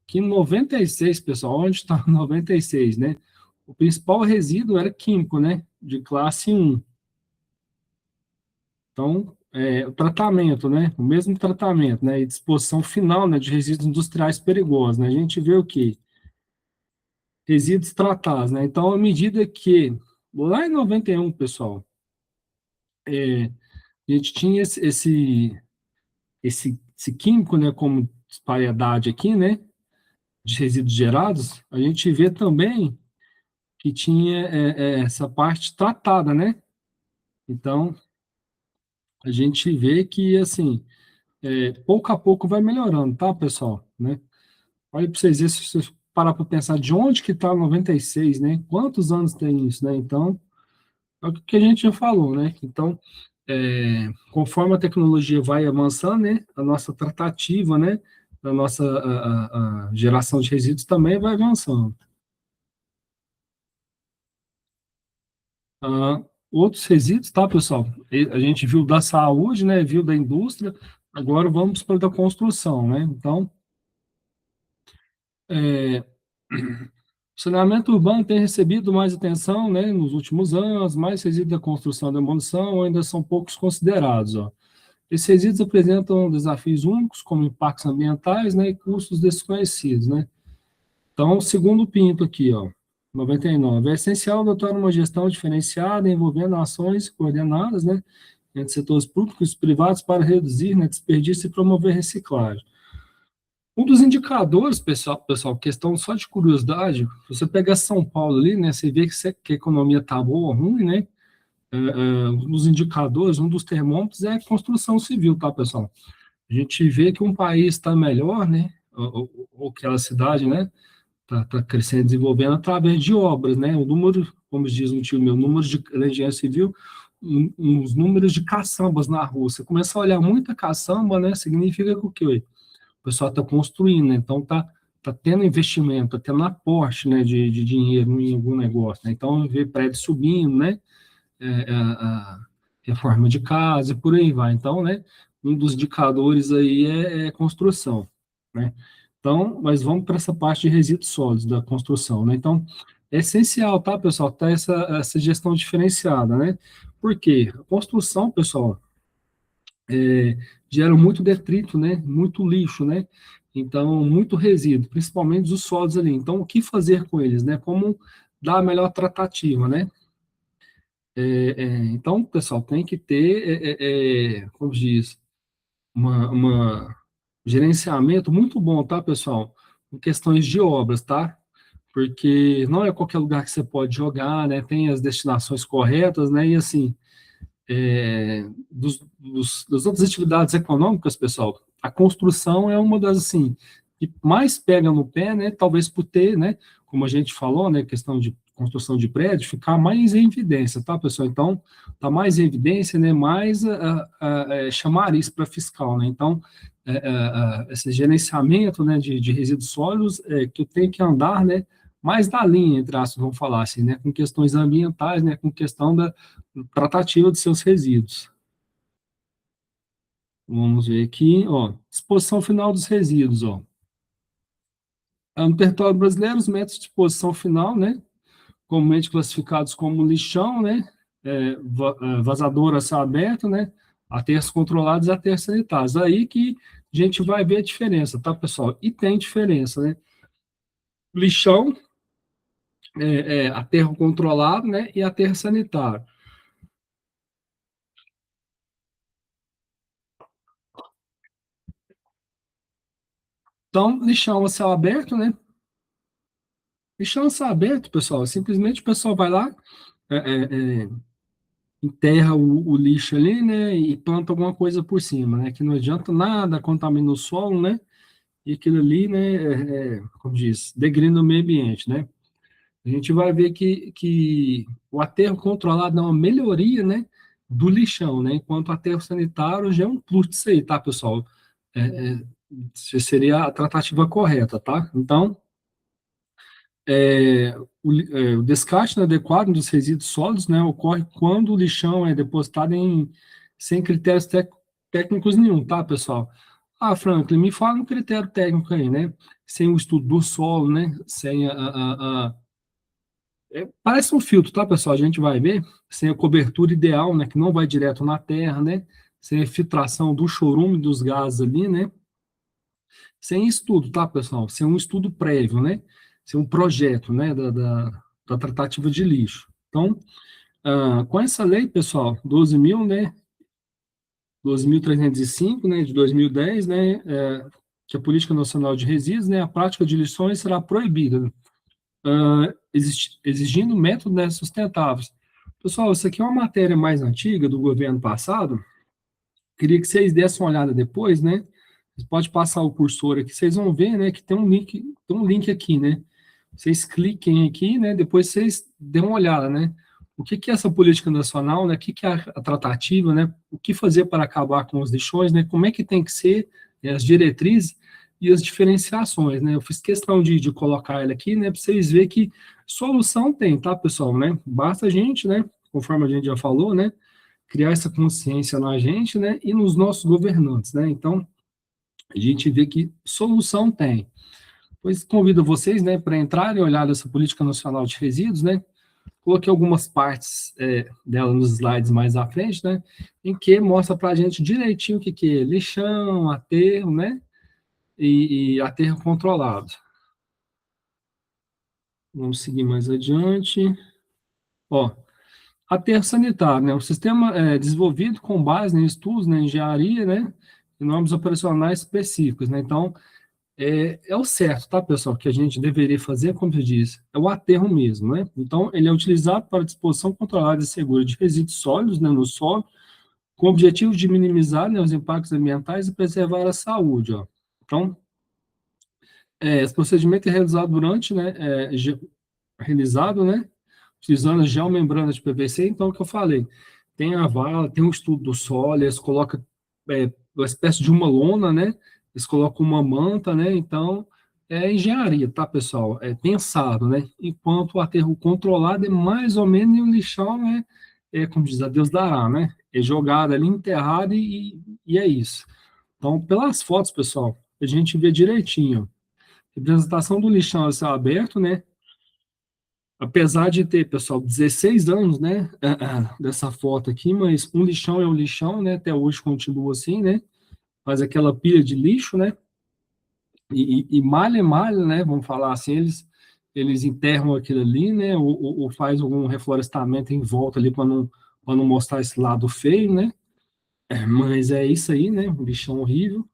Que em 96, pessoal, onde está 96, né? O principal resíduo era químico, né? De classe 1. Então, o tratamento, né? O mesmo tratamento, né? E disposição final, né? De resíduos industriais perigosos, né? A gente vê o quê? Resíduos tratados, né? Então, à medida que, lá em 91, pessoal, a gente tinha esse químico, né? Como disparidade aqui, né? De resíduos gerados, a gente vê também que tinha essa parte tratada, né? Então, a gente vê que, assim, pouco a pouco vai melhorando, tá, pessoal? Né? Olha para vocês verem, se vocês parar para pensar de onde que está 96, né? Quantos anos tem isso, né? Então, é o que a gente já falou, né? Então, conforme a tecnologia vai avançando, né? A nossa tratativa, né? A nossa a geração de resíduos também vai avançando. Ah, outros resíduos, tá, pessoal? A gente viu da saúde, né? Viu da indústria, agora vamos para a da construção, né? Então, é, o saneamento urbano tem recebido mais atenção, né, nos últimos anos, mais resíduos da construção e da demolição ainda são poucos considerados, ó. Esses resíduos apresentam desafios únicos, como impactos ambientais, né, e custos desconhecidos, né. Então, segundo o Pinto aqui, ó, 99, é essencial adotar uma gestão diferenciada envolvendo ações coordenadas, né, entre setores públicos e privados para reduzir, né, desperdício e promover reciclagem. Um dos indicadores, pessoal, questão só de curiosidade, você pega São Paulo ali, né, você vê que a economia está boa ou ruim, né, um dos indicadores, um dos termômetros é a construção civil, tá, pessoal? A gente vê que um país está melhor, né, ou que aquela cidade, né, tá crescendo, desenvolvendo através de obras, né, o número, como diz um tio meu, o número de engenharia civil, os números de caçambas na rua, você começa a olhar muita caçamba, né, significa que o quê? O pessoal está construindo, né? Então tá tendo investimento, tá tendo aporte, né, de dinheiro em algum negócio, né? Então vê prédio subindo, né? A reforma de casa e por aí vai. Então, né, um dos indicadores aí é construção, né? Então, mas vamos para essa parte de resíduos sólidos da construção, né? Então, é essencial, tá, pessoal, ter essa gestão diferenciada, né? Por quê? A construção, pessoal, geram muito detrito, né? Muito lixo, né? Então, muito resíduo, principalmente os sólidos ali. Então, o que fazer com eles, né? Como dar a melhor tratativa, né? Então, pessoal, tem que ter, como diz, uma gerenciamento muito bom, tá, pessoal? Em questões de obras, tá? Porque não é qualquer lugar que você pode jogar, né? Tem as destinações corretas, né? E assim, das outras atividades econômicas, pessoal, a construção é uma das, assim, que mais pega no pé, né, talvez por ter, né, como a gente falou, né, questão de construção de prédio, ficar mais em evidência, tá, pessoal? Então, tá mais em evidência, né, mais chamariz para fiscal, né? Então, esse gerenciamento, né, de resíduos sólidos, que eu tenho que andar, né, mais na linha, entre aspas, vamos falar assim, né, com questões ambientais, né, com questão da tratativa de seus resíduos. Vamos ver aqui, ó, disposição final dos resíduos, ó. No território brasileiro, os métodos de disposição final, né, comumente classificados como lixão, né, vazador a céu aberto, né, aterros controlados e aterros sanitários. Aí que a gente vai ver a diferença, tá, pessoal? E tem diferença, né? Lixão, aterro controlado, né, e aterro sanitário. Então, lixão a céu aberto, né? Lixão a céu aberto, pessoal, simplesmente o pessoal vai lá, é, é, é, enterra o lixo ali, né, e planta alguma coisa por cima, né, que não adianta nada, contamina o solo, né, e aquilo ali, né, como diz, degrina o meio ambiente, né. A gente vai ver que o aterro controlado é uma melhoria, né, do lixão, né, enquanto o aterro sanitário já é um plus disso aí, tá, pessoal? seria a tratativa correta, tá? Então, o descarte inadequado dos resíduos sólidos, né, ocorre quando o lixão é depositado sem critérios técnicos nenhum, tá, pessoal? Ah, Franklin, me fala um critério técnico aí, né? Sem o estudo do solo, né? Sem parece um filtro, tá, pessoal? A gente vai ver. Sem a cobertura ideal, né? Que não vai direto na terra, né? Sem a filtração do chorume dos gases ali, né? Sem estudo, tá, pessoal? Sem um estudo prévio, né? Sem um projeto, né? Da tratativa de lixo. Então, com essa lei, pessoal, 12.000, né? 12.305, né? De 2010, né? Que a Política Nacional de Resíduos, né? A prática de lixões será proibida, exigindo métodos, né, sustentáveis. Pessoal, isso aqui é uma matéria mais antiga do governo passado. Queria que vocês dessem uma olhada depois, né? Você pode passar o cursor aqui, vocês vão ver, né, que tem um link aqui, né? Vocês cliquem aqui, né? Depois vocês dêem uma olhada, né? O que que é essa política nacional, né? O que que é a tratativa, né? O que fazer para acabar com os lixões, né? Como é que tem que ser, né, as diretrizes e as diferenciações, né? Eu fiz questão de colocar ela aqui, né? Para vocês verem que solução tem, tá, pessoal, né? Basta a gente, né? Conforme a gente já falou, né? Criar essa consciência na gente, né? E nos nossos governantes, né? Então, a gente vê que solução tem. Pois convido vocês, né, para entrarem e olhar essa política nacional de resíduos, né? Coloquei algumas partes dela nos slides mais à frente, né? Em que mostra para a gente direitinho o que, que é lixão, aterro, né? E aterro controlado. Vamos seguir mais adiante. Ó, aterro sanitário, né? O sistema é desenvolvido com base em estudos, na engenharia, né? E normas operacionais específicas, né? Então, é o certo, tá, pessoal? Que a gente deveria fazer, como eu disse, é o aterro mesmo, né? Então, ele é utilizado para a disposição controlada e segura de resíduos sólidos, né, no solo, com o objetivo de minimizar, né, os impactos ambientais e preservar a saúde, ó. Então, esse procedimento é realizado realizado, né, utilizando a geomembrana de PVC, então, é o que eu falei, tem a vala, tem um estudo do solo, eles colocam uma espécie de uma lona, né, eles colocam uma manta, né, então, é engenharia, tá, pessoal, é pensado, né, enquanto o aterro controlado é mais ou menos, e o lixão como diz, a Deus dará, né, é jogado ali, enterrado e é isso. Então, pelas fotos, pessoal, a gente vê direitinho, representação do lixão a céu aberto, né, apesar de ter, pessoal, 16 anos, né, dessa foto aqui, mas um lixão é um lixão, né, até hoje continua assim, né, faz aquela pilha de lixo, né, e malha, malha, né, vamos falar assim, eles enterram aquilo ali, né, ou faz algum reflorestamento em volta ali para não mostrar esse lado feio, né, mas é isso aí, né, um lixão horrível.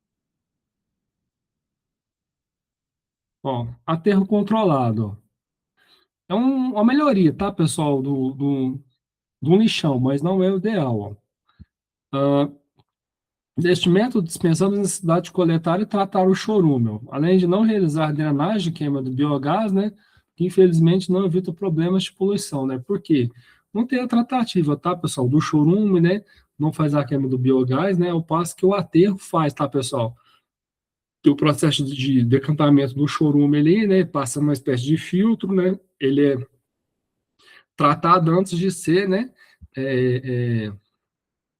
Ó, aterro controlado, ó. É uma melhoria, tá, pessoal, do lixão, mas não é o ideal, ó. Deste método, dispensamos a necessidade de coletar e tratar o chorume, além de não realizar drenagem, queima do biogás, né, que infelizmente não evita problemas de poluição, né, por quê? Não tem a tratativa, tá, pessoal, do chorume, né, não faz a queima do biogás, né, ao passo que o aterro faz, tá, pessoal? Que o processo de decantamento do chorume ali, né, passa uma espécie de filtro, né, ele é tratado antes de ser, né, é, é,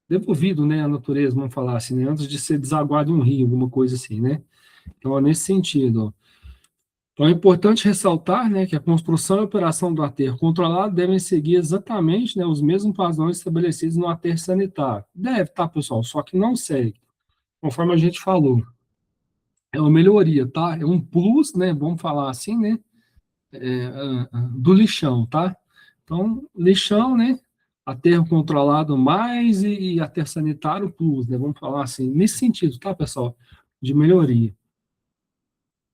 devolvido, né, à natureza, vamos falar assim, né, antes de ser desaguado em um rio, alguma coisa assim, né? Então, é nesse sentido. Ó. Então, é importante ressaltar, né, que a construção e operação do aterro controlado devem seguir exatamente, né, os mesmos padrões estabelecidos no aterro sanitário. Deve, tá, pessoal? Só que não segue, conforme a gente falou. É uma melhoria, tá? É um plus, né, vamos falar assim, né, do lixão, tá? Então, lixão, né? Aterro controlado mais e aterro sanitário plus, né? Vamos falar assim, nesse sentido, tá, pessoal? De melhoria.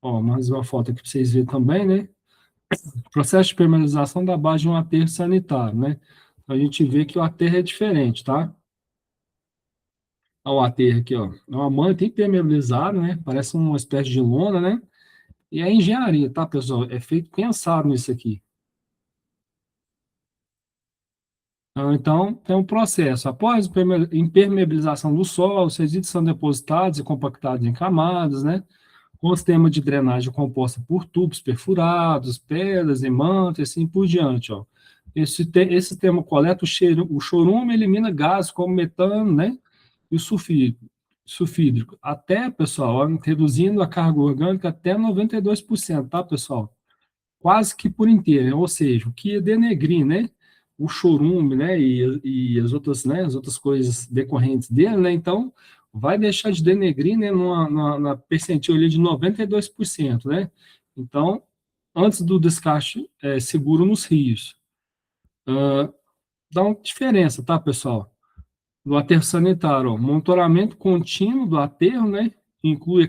Ó, mais uma foto aqui para vocês verem também, né? Processo de permeabilização da base de um aterro sanitário, né? Então, a gente vê que o aterro é diferente, tá? Olha o aterro aqui, ó. É uma manta impermeabilizada, né? Parece uma espécie de lona, né? E é engenharia, tá, pessoal? É feito pensado nisso aqui. Então, tem um processo. Após a impermeabilização do solo, os resíduos são depositados e compactados em camadas, né? Com o sistema de drenagem composta por tubos perfurados, pedras e mantas, e assim por diante, ó. Esse sistema coleta o chorume e elimina gases como metano, né? E o sulfídrico. Até, pessoal, ó, reduzindo a carga orgânica até 92%, tá, pessoal? Quase que por inteiro, né? Ou seja, o que ia denegrir, né, o chorume, né, e as outras coisas decorrentes dele, né, então vai deixar de denegrir, né, na percentil ali de 92%, né, então, antes do descarte seguro nos rios. Dá uma diferença, tá, pessoal? Do aterro sanitário, ó, monitoramento contínuo do aterro, né, inclui a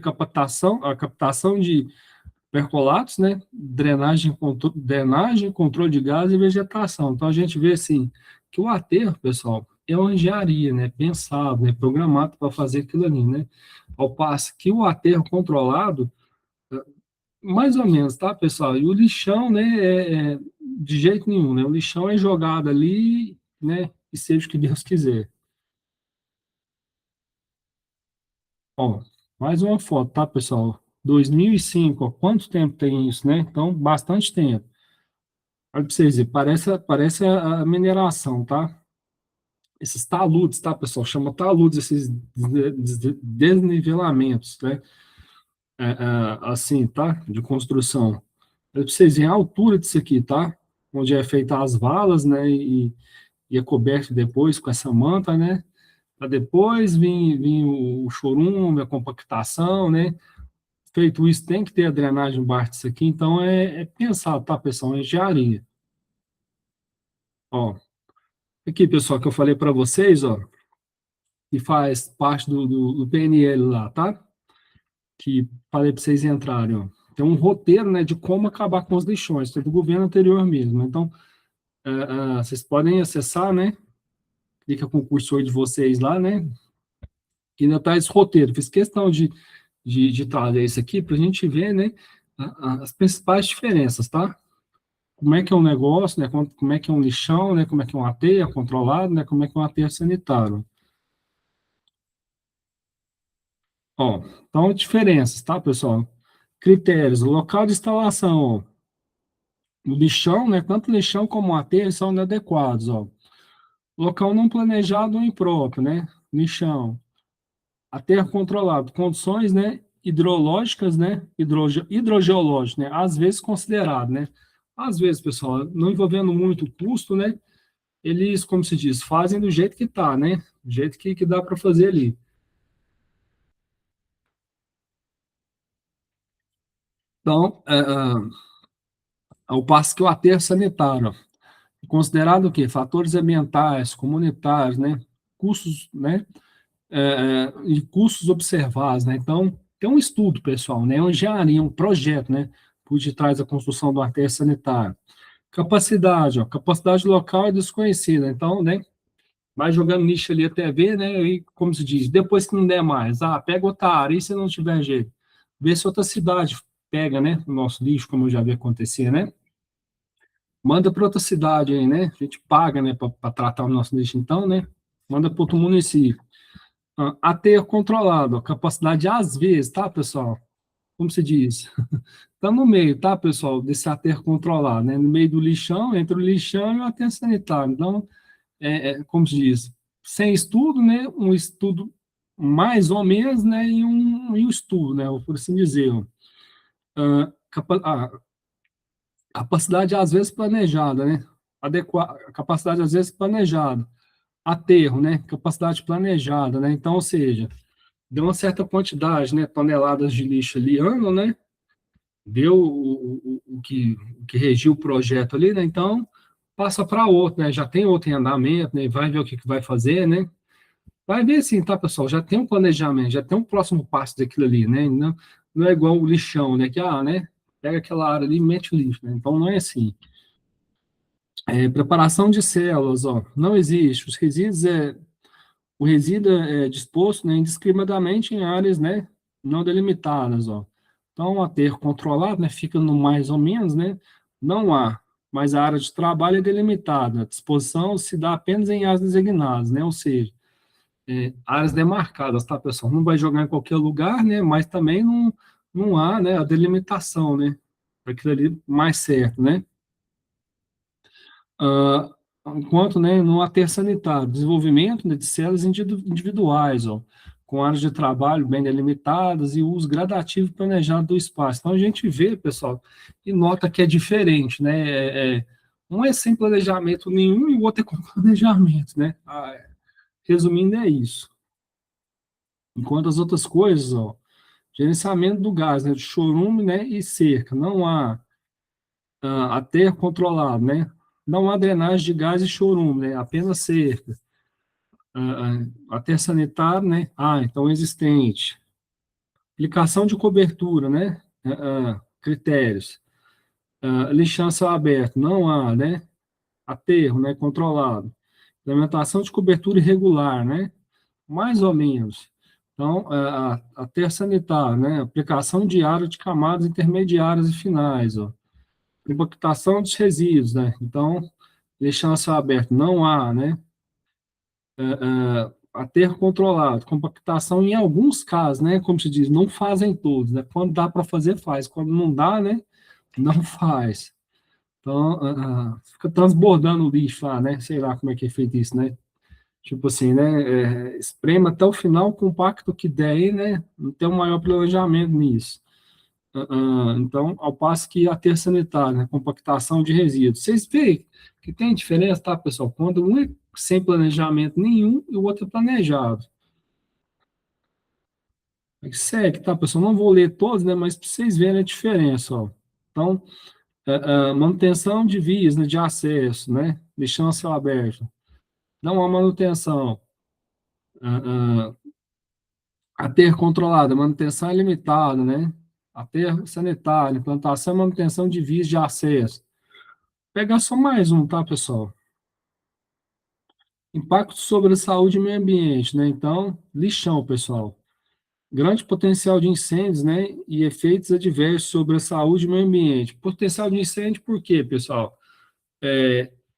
captação de percolatos, né? Drenagem, controle de gás e vegetação. Então a gente vê assim que o aterro, pessoal, é uma engenharia, né? Pensado, né? Programado para fazer aquilo ali, né? Ao passo que o aterro controlado, mais ou menos, tá, pessoal? E o lixão, né? De jeito nenhum, né? O lixão é jogado ali, né? E seja o que Deus quiser. Ó, mais uma foto, tá, pessoal? 2005, ó, quanto tempo tem isso, né? Então, bastante tempo. Olha para vocês verem, parece a mineração, tá? Esses taludes, tá, pessoal? Chama taludes, esses desnivelamentos, né? Assim, tá? De construção. Olha para vocês verem a altura disso aqui, tá? Onde é feita as valas, né? E é coberto depois com essa manta, né? Para depois vir o chorume, a compactação, né? Feito isso, tem que ter a drenagem embaixo disso aqui. Então, é pensado, tá, pessoal? É engenharia. Ó, aqui, pessoal, que eu falei para vocês, ó, que faz parte do PNL lá, tá? Que falei para vocês entrarem, ó. Tem um roteiro, né, de como acabar com os lixões, do governo anterior mesmo. Então, vocês podem acessar, né? Clica com o cursor de vocês lá, né? Que ainda tá esse roteiro. Fiz questão de trazer isso aqui para a gente ver, né? As principais diferenças, tá? Como é que é um negócio, né? Como é que é um lixão, né? Como é que é um aterro controlado, né? Como é que é um aterro sanitário. Ó, então, diferenças, tá, pessoal? Critérios, local de instalação, ó. O lixão, né, tanto o lixão como o aterro são inadequados, ó. Local não planejado ou impróprio, né, lixão. Aterro controlado, condições, né, hidrológicas, né, hidrogeológicas, né, às vezes considerado, né. Às vezes, pessoal, não envolvendo muito custo, né, eles, como se diz, fazem do jeito que tá, né, do jeito que dá para fazer ali. Então, ao passo que o aterro sanitário, considerado o quê? Fatores ambientais, comunitários, né? Custos, né? E custos observados, né? Então, tem um estudo, pessoal, né? Uma engenharia, um projeto, né? Por detrás da construção do aterro sanitário. Capacidade, ó, capacidade local é desconhecida. Então, né? Vai jogando nicho ali até ver, né? E, como se diz, depois que não der mais, pega outra área, e se não tiver jeito? Vê se outra cidade pega, né? O nosso lixo, como eu já vi acontecer, né? Manda para outra cidade aí, né? A gente paga, né, para tratar o nosso lixo, então, né? Manda para outro município. Aterro controlado, a capacidade às vezes, tá, pessoal? Como se diz? Está no meio, tá, pessoal, desse aterro controlado, né? No meio do lixão, entre o lixão e o aterro sanitário. Então, como se diz? Sem estudo, né? Um estudo mais ou menos, né? E um estudo, né? Por assim dizer. Capacidade às vezes planejada, né? Capacidade às vezes planejada. Aterro, né? Capacidade planejada, né? Então, ou seja, deu uma certa quantidade, né? Toneladas de lixo ali ano, né? Deu o que regiu o projeto ali, né? Então, passa para outro, né? Já tem outro em andamento, né? Vai ver o que vai fazer, né? Vai ver sim, tá, pessoal? Já tem um planejamento, já tem um próximo passo daquilo ali, né? Não é igual o lixão, né? Né? Pega aquela área ali e mete o lixo, né? Então, não é assim. Preparação de células, ó, não existe. O resíduo é disposto, né, indiscriminadamente em áreas, né, não delimitadas, ó. Então, o aterro controlado, né, fica no mais ou menos, né, não há. mas a área de trabalho é delimitada. A disposição se dá apenas em áreas designadas, né? Ou seja, áreas demarcadas, tá, pessoal? Não vai jogar em qualquer lugar, né? Mas também não há, né, a delimitação, né? Aquilo ali mais certo, né? Ah, enquanto, né, no aterro sanitário, desenvolvimento, né, de células individuais, ó, com áreas de trabalho bem delimitadas e uso gradativo e planejado do espaço. Então, a gente vê, pessoal, e nota que é diferente, né? Um é sem planejamento nenhum e o outro é com planejamento, né? Resumindo, é isso. Enquanto as outras coisas, ó, gerenciamento do gás, né, de chorume, né, e cerca, não há aterro controlado, né? Não há drenagem de gás e chorume, né? Apenas cerca. Aterro sanitário, né? Então existente. Aplicação de cobertura, né? Critérios. Lixão a céu aberto, não há, né? Aterro, né? Controlado. Implementação de cobertura irregular, né? Mais ou menos. Então, aterro sanitário, né? Aplicação diária de camadas intermediárias e finais, ó. Compactação dos resíduos, né? Então, deixando a céu aberto, não há, né? Aterro controlado, compactação em alguns casos, né? Como se diz, não fazem todos, né? Quando dá para fazer, faz. Quando não dá, né? Não faz. Então, fica transbordando o lixo lá, né? Sei lá como é que é feito isso, né? Tipo assim, né? Esprema até o final, compacto que der aí, né? Não tem um maior planejamento nisso. Então, ao passo que aterro sanitário, né, compactação de resíduos. Vocês veem que tem diferença, tá, pessoal? Quando um é sem planejamento nenhum e o outro é planejado. Segue, tá, pessoal? Não vou ler todos, né, mas para vocês verem a diferença, ó. Então, manutenção de vias, né, de acesso, né, deixando a céu aberto. Não há manutenção. Ah, Aterro controlado, manutenção é limitada, né? Aterro sanitário, implantação e manutenção de vias de acesso. Pegar só mais um, tá, pessoal? Impacto sobre a saúde e meio ambiente, né? Então, lixão, pessoal. Grande potencial de incêndios, né? E efeitos adversos sobre a saúde e meio ambiente. Potencial de incêndio, por quê, pessoal?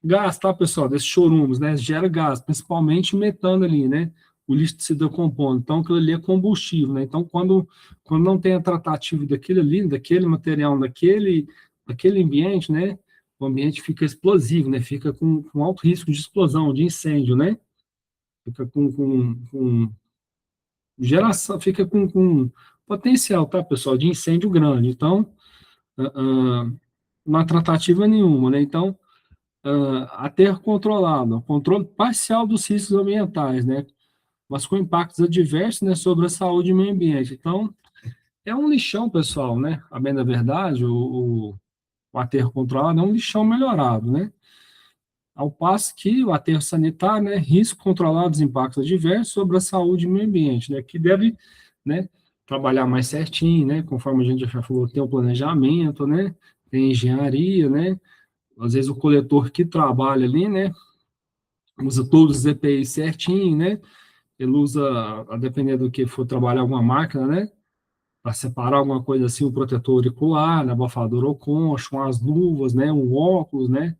Gás, tá, pessoal? Desses chorumes, né? Gera gás, principalmente metano ali, né? O lixo se decompondo. Então, aquilo ali é combustível, né? Então, quando não tem a tratativa daquilo ali, daquele material, daquele ambiente, né? O ambiente fica explosivo, né? Fica com alto risco de explosão, de incêndio, né? Fica com geração, fica com potencial, tá, pessoal, de incêndio grande. Então, ah, ah, não há tratativa nenhuma, né? Então, aterro controlado, controle parcial dos riscos ambientais, né? Mas com impactos adversos, né, sobre a saúde e meio ambiente. Então, é um lixão, pessoal, né? A bem da verdade, o aterro controlado é um lixão melhorado, né? Ao passo que o aterro sanitário, né, risco controlado dos impactos adversos sobre a saúde e meio ambiente, né, que deve, né, trabalhar mais certinho, né, conforme a gente já falou, tem o planejamento, né, tem engenharia, né, às vezes o coletor que trabalha ali, né, usa todos os EPIs certinho, né, ele usa, a depender do que for trabalhar alguma máquina, né, para separar alguma coisa assim, um protetor auricular, né, abafador ou concha, umas luvas, né, um óculos, né,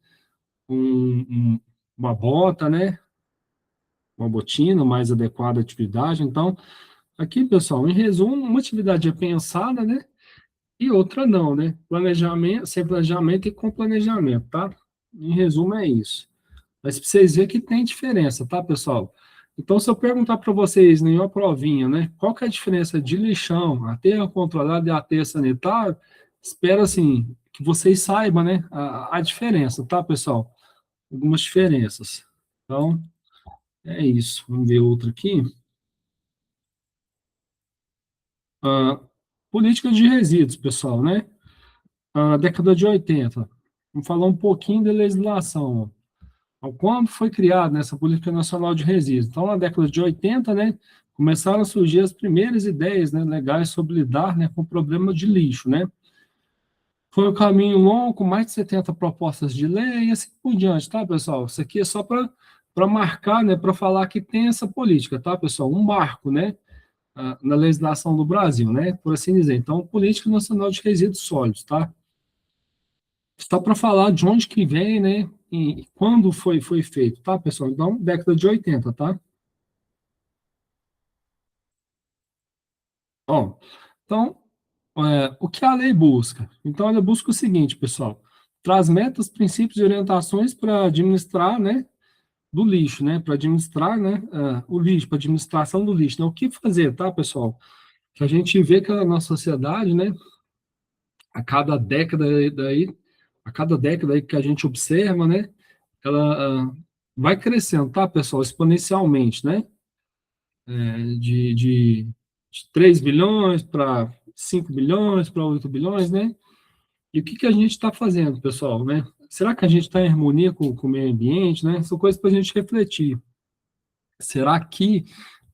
uma bota, né, uma botina mais adequada à atividade. Então, aqui, pessoal, em resumo, uma atividade é pensada, né? E outra não, né? Planejamento, sem planejamento e com planejamento, tá? Em resumo, é isso. Mas para vocês verem que tem diferença, tá, pessoal? Então, se eu perguntar para vocês em uma provinha, né? Qual que é a diferença de lixão, aterro controlado e aterro sanitário? Espero, assim, que vocês saibam, né? A diferença, tá, pessoal? Algumas diferenças. Então, é isso. Vamos ver outro aqui. Ah, política de resíduos, pessoal, né? Década de 80. Vamos falar um pouquinho da legislação. Ó. Quando foi criada essa Política Nacional de Resíduos? Então, na década de 80, né, começaram a surgir as primeiras ideias, né, legais sobre lidar, né, com o problema de lixo, né? Foi um caminho longo, com mais de 70 propostas de lei e assim por diante, tá, pessoal? Isso aqui é só para marcar, né, para falar que tem essa política, tá, pessoal? Um marco, né? Na legislação do Brasil, né? Por assim dizer. Então, Política Nacional de Resíduos Sólidos, tá? Só para falar de onde que vem, né? E quando foi feito, tá, pessoal? Então, década de 80, tá? Ó, então, o que a lei busca? Então, ela busca o seguinte, pessoal: traz metas, princípios e orientações para administrar, né, do lixo, né, para administrar, né, o lixo, para administração do lixo. Então, o que fazer, tá, pessoal? Que a gente vê que a nossa sociedade, né, a cada década daí, a cada década aí que a gente observa, né, ela vai crescendo, tá, pessoal, exponencialmente, né, de 3 bilhões para 5 bilhões, para 8 bilhões, né? E o que que a gente está fazendo, pessoal, né? Será que a gente está em harmonia com o meio ambiente, né? São coisas para a gente refletir. Será que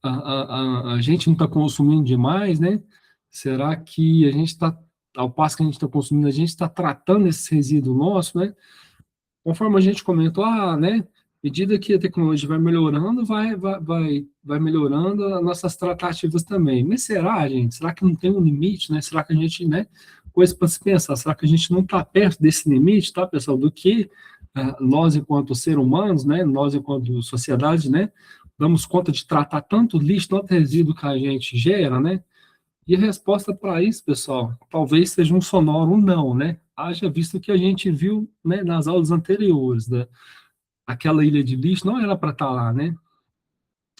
a gente não está consumindo demais, né? Será que a gente está, ao passo que a gente está consumindo, a gente está tratando esse resíduo nosso, né? Conforme a gente comentou, né? À medida que a tecnologia vai melhorando, vai melhorando as nossas tratativas também. Mas será, gente? Será que não tem um limite, né? Será que a gente, né? Coisa para se pensar, será que a gente não está perto desse limite, tá, pessoal? Do que nós, enquanto seres humanos, né? Nós, enquanto sociedade, né? Damos conta de tratar tanto lixo, tanto resíduo que a gente gera, né? E a resposta para isso, pessoal, talvez seja um sonoro não, né? Haja visto que a gente viu, né, nas aulas anteriores, né? Aquela ilha de lixo não era para estar lá, né?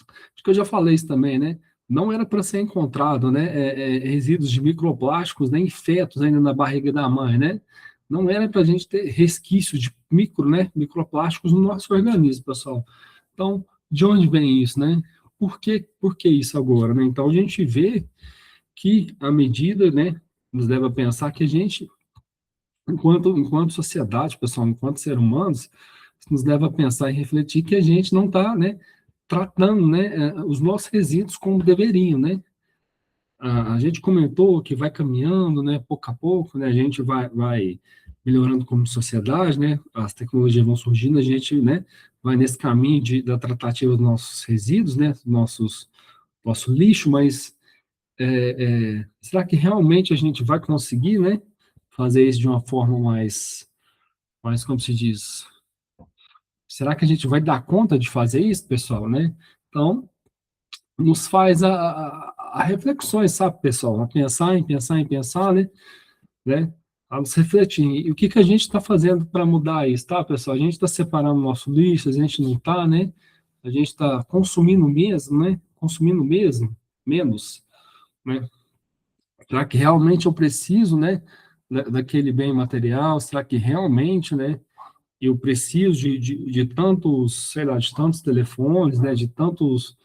Acho que eu já falei isso também, né? Não era para ser encontrado, né? Resíduos de microplásticos, nem fetos ainda na barriga da mãe, né? Não era para a gente ter resquício de né? Microplásticos no nosso organismo, pessoal. Então, de onde vem isso, né? Por que isso agora, né? Então, a gente vê que a medida, né, nos leva a pensar que a gente, enquanto sociedade, pessoal, enquanto seres humanos, nos leva a pensar e refletir que a gente não está, né, tratando, né, os nossos resíduos como deveriam, né? A gente comentou que vai caminhando, né, pouco a pouco, né, a gente vai melhorando como sociedade, né, as tecnologias vão surgindo, a gente, né, vai nesse caminho da tratativa dos nossos resíduos, né, nosso lixo, mas será que realmente a gente vai conseguir, né, fazer isso de uma forma mais, como se diz? Será que a gente vai dar conta de fazer isso, pessoal, né? Então, nos faz a reflexões, sabe, pessoal? A pensar, né? A nos refletir. E o que que a gente está fazendo para mudar isso, tá, pessoal? A gente está separando o nosso lixo, a gente não está, né? A gente está consumindo mesmo, né? Consumindo mesmo, menos, né? Será que realmente eu preciso, né, daquele bem material? Será que realmente, né, eu preciso de tantos, sei lá, de tantos telefones, né, de tantos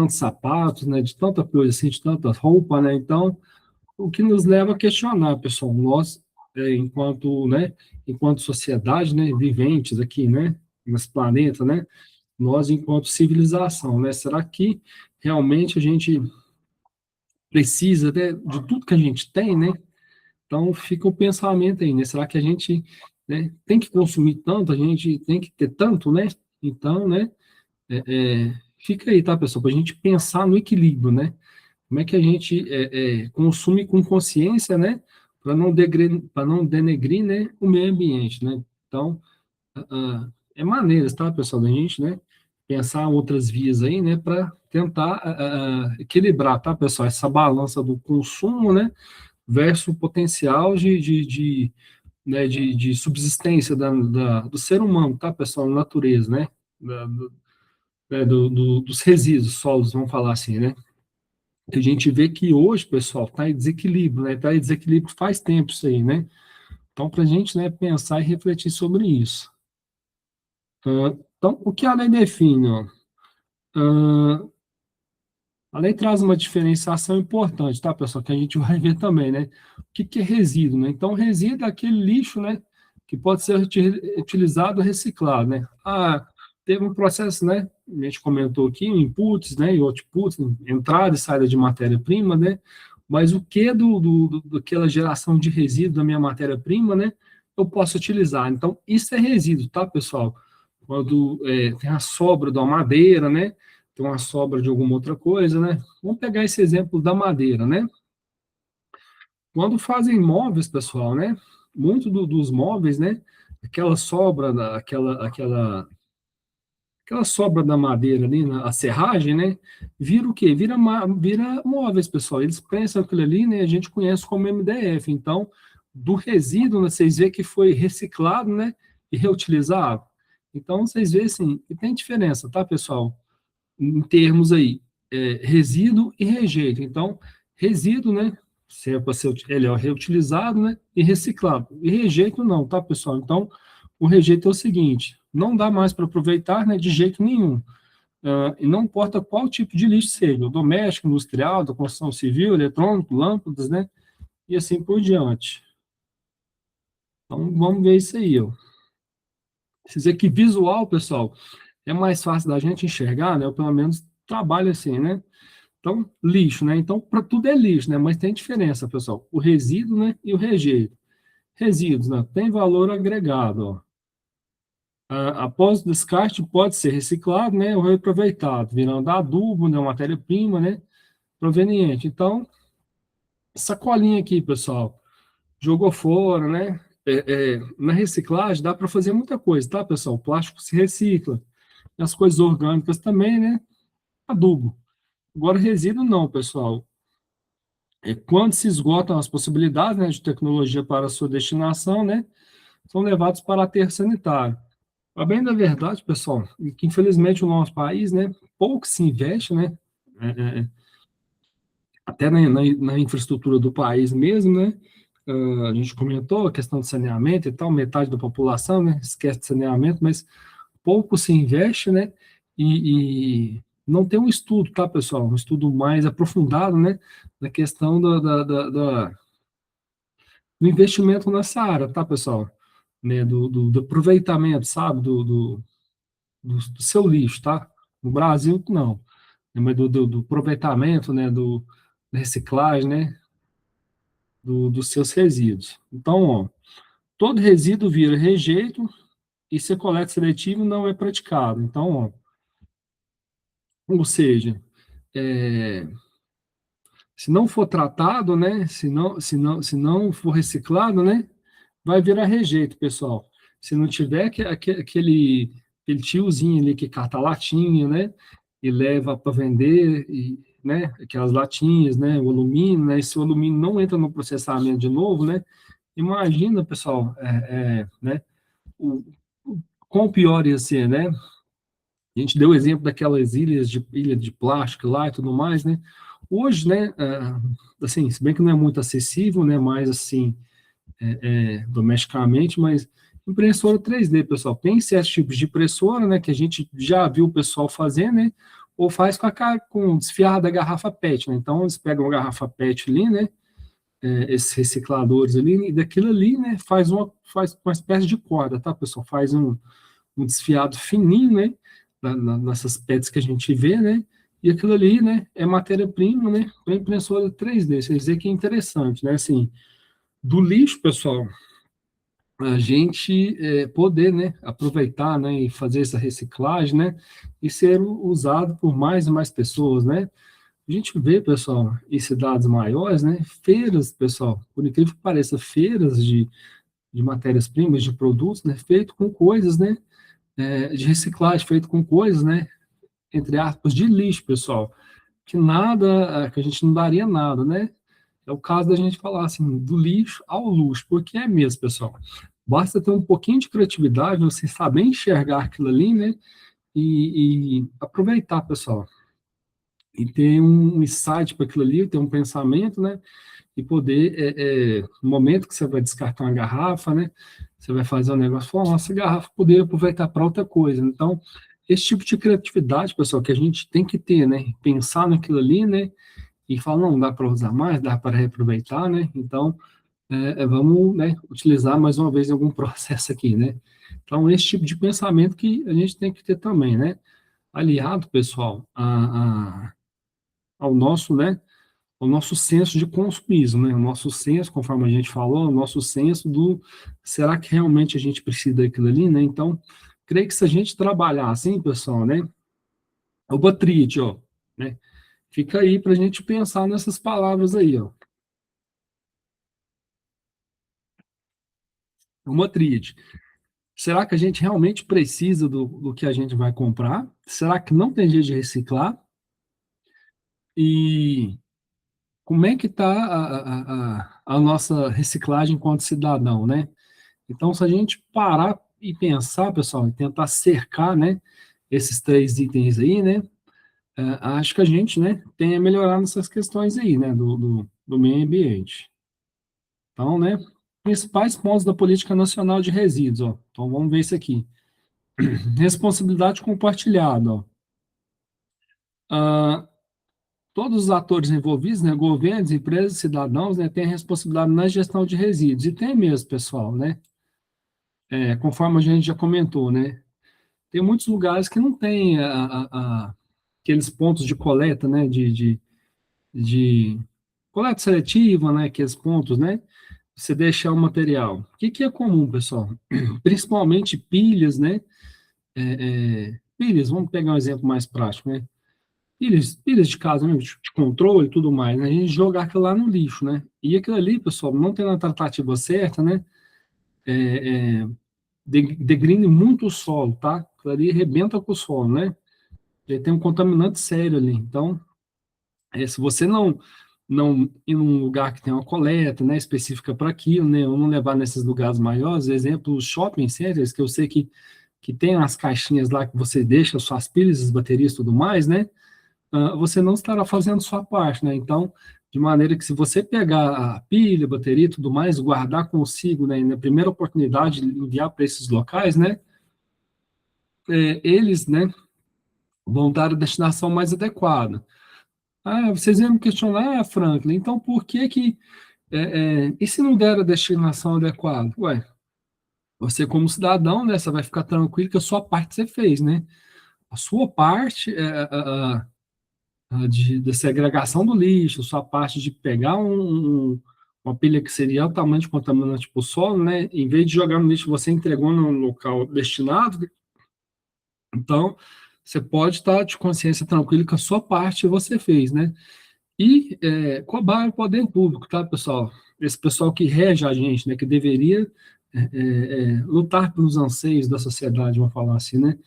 sapatos, né, de tanta coisa assim, de tanta roupa, né? Então, o que nos leva a questionar, pessoal, nós, enquanto sociedade, né, viventes aqui, né, nesse planeta, né, nós enquanto civilização, né, será que realmente a gente precisa, né, de tudo que a gente tem, né? Então fica o pensamento aí, né? Será que a gente, né, tem que consumir tanto, a gente tem que ter tanto, né? Então, né, fica aí, tá, pessoal, para a gente pensar no equilíbrio, né? Como é que a gente consome com consciência, né? Para não denegrir, né, o meio ambiente, né? Então, é maneiras, tá, pessoal, da gente, né, pensar outras vias aí, né, para tentar equilibrar, tá, pessoal, essa balança do consumo, né, versus o potencial de subsistência do ser humano, tá, pessoal? Na natureza, né? Dos resíduos sólidos, vamos falar assim, né? Que a gente vê que hoje, pessoal, está em desequilíbrio, né? Está em desequilíbrio faz tempo isso aí, né? Então, para a gente, né, pensar e refletir sobre isso. Então, o que a lei define, ó? Ah, A lei traz uma diferenciação importante, tá, pessoal? Que a gente vai ver também, né? O que que é resíduo, né? Então, resíduo é aquele lixo, né? Que pode ser utilizado ou reciclado, né? Teve um processo, né? A gente comentou aqui, inputs, né? E outputs, entrada e saída de matéria-prima, né? Mas o que daquela geração de resíduo da minha matéria-prima, né? Eu posso utilizar. Então, isso é resíduo, tá, pessoal? Quando tem a sobra da madeira, né? Tem uma sobra de alguma outra coisa, né? Vamos pegar esse exemplo da madeira, né? Quando fazem móveis, pessoal, né? muito dos móveis, né? Aquela sobra, aquela sobra da madeira ali, a serragem, né? Vira o quê? Vira móveis, pessoal. Eles pensam aquilo ali, né? A gente conhece como MDF. Então, do resíduo, né, vocês veem que foi reciclado, né? E reutilizado. Então, vocês veem assim, e tem diferença, tá, pessoal? Em termos aí, resíduo e rejeito. Então, resíduo, né? Se é para ser, ele é reutilizado, né? E reciclado. E rejeito não, tá, pessoal? Então, o rejeito é o seguinte: não dá mais para aproveitar, né? De jeito nenhum. E não importa qual tipo de lixo seja, o doméstico, industrial, da construção civil, eletrônico, lâmpadas, né? E assim por diante. Então, vamos ver isso aí, ó. Dizer que visual, pessoal, é mais fácil da gente enxergar, né? Eu, pelo menos, trabalho assim, né? Então, lixo, né? Então, para tudo é lixo, né? Mas tem diferença, pessoal. O resíduo, né? E o rejeito. Resíduos, né? Tem valor agregado, ó. Após o descarte, pode ser reciclado, né? Ou reaproveitado, virando adubo, né? Matéria-prima, né? Proveniente. Então, sacolinha aqui, pessoal. Jogou fora, né? Na reciclagem dá para fazer muita coisa, tá, pessoal? O plástico se recicla. As coisas orgânicas também, né? Adubo. Agora, resíduo não, pessoal. Quando se esgotam as possibilidades, né, de tecnologia para a sua destinação, né, são levados para aterro sanitário. A bem da verdade, pessoal, é que infelizmente o nosso país, né, pouco se investe, né, é, é, até na infraestrutura do país mesmo, né, a gente comentou a questão do saneamento e tal, metade da população, né, esquece de saneamento, mas pouco se investe, né, e não tem um estudo, tá, pessoal, um estudo mais aprofundado, né, da questão do investimento nessa área, tá, pessoal? Né, do aproveitamento, sabe, do seu lixo, tá? No Brasil, não. Mas do aproveitamento, né, da reciclagem, né, dos seus resíduos. Então, ó, todo resíduo vira rejeito e se coleta seletivo não é praticado. Então, ó, ou seja, é, se não for tratado, né, se não for reciclado, né, vai virar rejeito, pessoal. Se não tiver aquele tiozinho ali que cata a latinha, né, e leva para vender, e, né, aquelas latinhas, né, o alumínio, né, e se o alumínio não entra no processamento de novo, né, imagina, pessoal, né, o, o quão pior ia ser, né? A gente deu o exemplo daquelas ilha de plástico lá e tudo mais, né? Hoje, né, assim, se bem que não é muito acessível, né, mas assim, domesticamente, mas impressora 3D, pessoal, tem certos tipos de impressora, né, que a gente já viu o pessoal fazer, né, ou faz com desfiar da garrafa PET, né, então eles pegam a garrafa PET ali, né, esses recicladores ali, e daquilo ali, né, faz uma espécie de corda, tá, pessoal, faz um desfiado fininho, né, nessas PETs que a gente vê, né, e aquilo ali, né, é matéria-prima, né, para impressora 3D, vocês veem que é interessante, né, assim, do lixo, pessoal, a gente poder, né, aproveitar, né, e fazer essa reciclagem, né, e ser usado por mais e mais pessoas, né. A gente vê, pessoal, em cidades maiores, né, feiras, pessoal, por incrível que pareça, feiras de matérias-primas, de produtos, né, feito com coisas, né, de reciclagem, feito com coisas, né, entre aspas, de lixo, pessoal, que nada, que a gente não daria nada, né. É o caso da gente falar assim, do lixo ao luxo, porque é mesmo, pessoal. Basta ter um pouquinho de criatividade, você saber enxergar aquilo ali, né? E aproveitar, pessoal. E ter um insight para aquilo ali, ter um pensamento, né? E poder, no momento que você vai descartar uma garrafa, né? Você vai fazer um negócio, falar, nossa, garrafa poderia aproveitar para outra coisa. Então, esse tipo de criatividade, pessoal, que a gente tem que ter, né? Pensar naquilo ali, né? E falar, não, dá para usar mais, dá para reaproveitar, né? Então, vamos, né, utilizar mais uma vez algum processo aqui, né? Então, esse tipo de pensamento que a gente tem que ter também, né? Aliado, pessoal, ao nosso, né, ao nosso senso de consumismo, né? O nosso senso, conforme a gente falou, o nosso senso do será que realmente a gente precisa daquilo ali, né? Então, creio que se a gente trabalhar assim, pessoal, né? O Batrite, ó, né? Fica aí para a gente pensar nessas palavras aí, ó. uma tríade. Será que a gente realmente precisa do que a gente vai comprar? Será que não tem jeito de reciclar? E como é que está a nossa reciclagem enquanto cidadão, né? Então, se a gente parar e pensar, pessoal, e tentar cercar, né, esses três itens aí, né, acho que a gente, né, tem a melhorar nessas questões aí, né, do meio ambiente. Então, né, principais pontos da política nacional de resíduos, ó. Então, vamos ver isso aqui. Responsabilidade compartilhada, ó. Ah, todos os atores envolvidos, né, governos, empresas, cidadãos, né, têm responsabilidade na gestão de resíduos. E tem mesmo, pessoal, né? Conforme a gente já comentou, né? Tem muitos lugares que não tem aqueles pontos de coleta, né? De coleta seletiva, né? Aqueles pontos, né? Você deixar o material. O que é comum, pessoal? Principalmente pilhas, né? Pilhas, vamos pegar um exemplo mais prático, né? Pilhas de casa, né, de controle e tudo mais, né? A gente jogar aquilo lá no lixo, né? E aquilo ali, pessoal, não tendo a tratativa certa, né? Degrine muito o solo, tá? Aquilo ali arrebenta com o solo, né? Ele tem um contaminante sério ali. Então, se você não ir num lugar que tem uma coleta, né, específica para aquilo, né, ou não levar nesses lugares maiores, exemplo, os shopping centers, que eu sei que tem as caixinhas lá que você deixa suas pilhas, as baterias e tudo mais, né? Você não estará fazendo sua parte, né? Então, de maneira que se você pegar a pilha, a bateria e tudo mais, guardar consigo, né, e na primeira oportunidade enviar para esses locais, né, eles, né, vão dar a destinação mais adequada. Vocês iam me questionar, Franklin, então por que que, e se não der a destinação adequada? Ué, você como cidadão, né, você vai ficar tranquilo que a sua parte você fez, né? A sua parte de segregação do lixo, a sua parte de pegar uma pilha que seria altamente contaminante para o solo, né? Em vez de jogar no lixo, você entregou no local destinado. Então, você pode estar de consciência tranquila que a sua parte você fez, né? E cobrar o poder público, tá, pessoal? Esse pessoal que rege a gente, né, que deveria lutar pelos anseios da sociedade, vamos falar assim, né?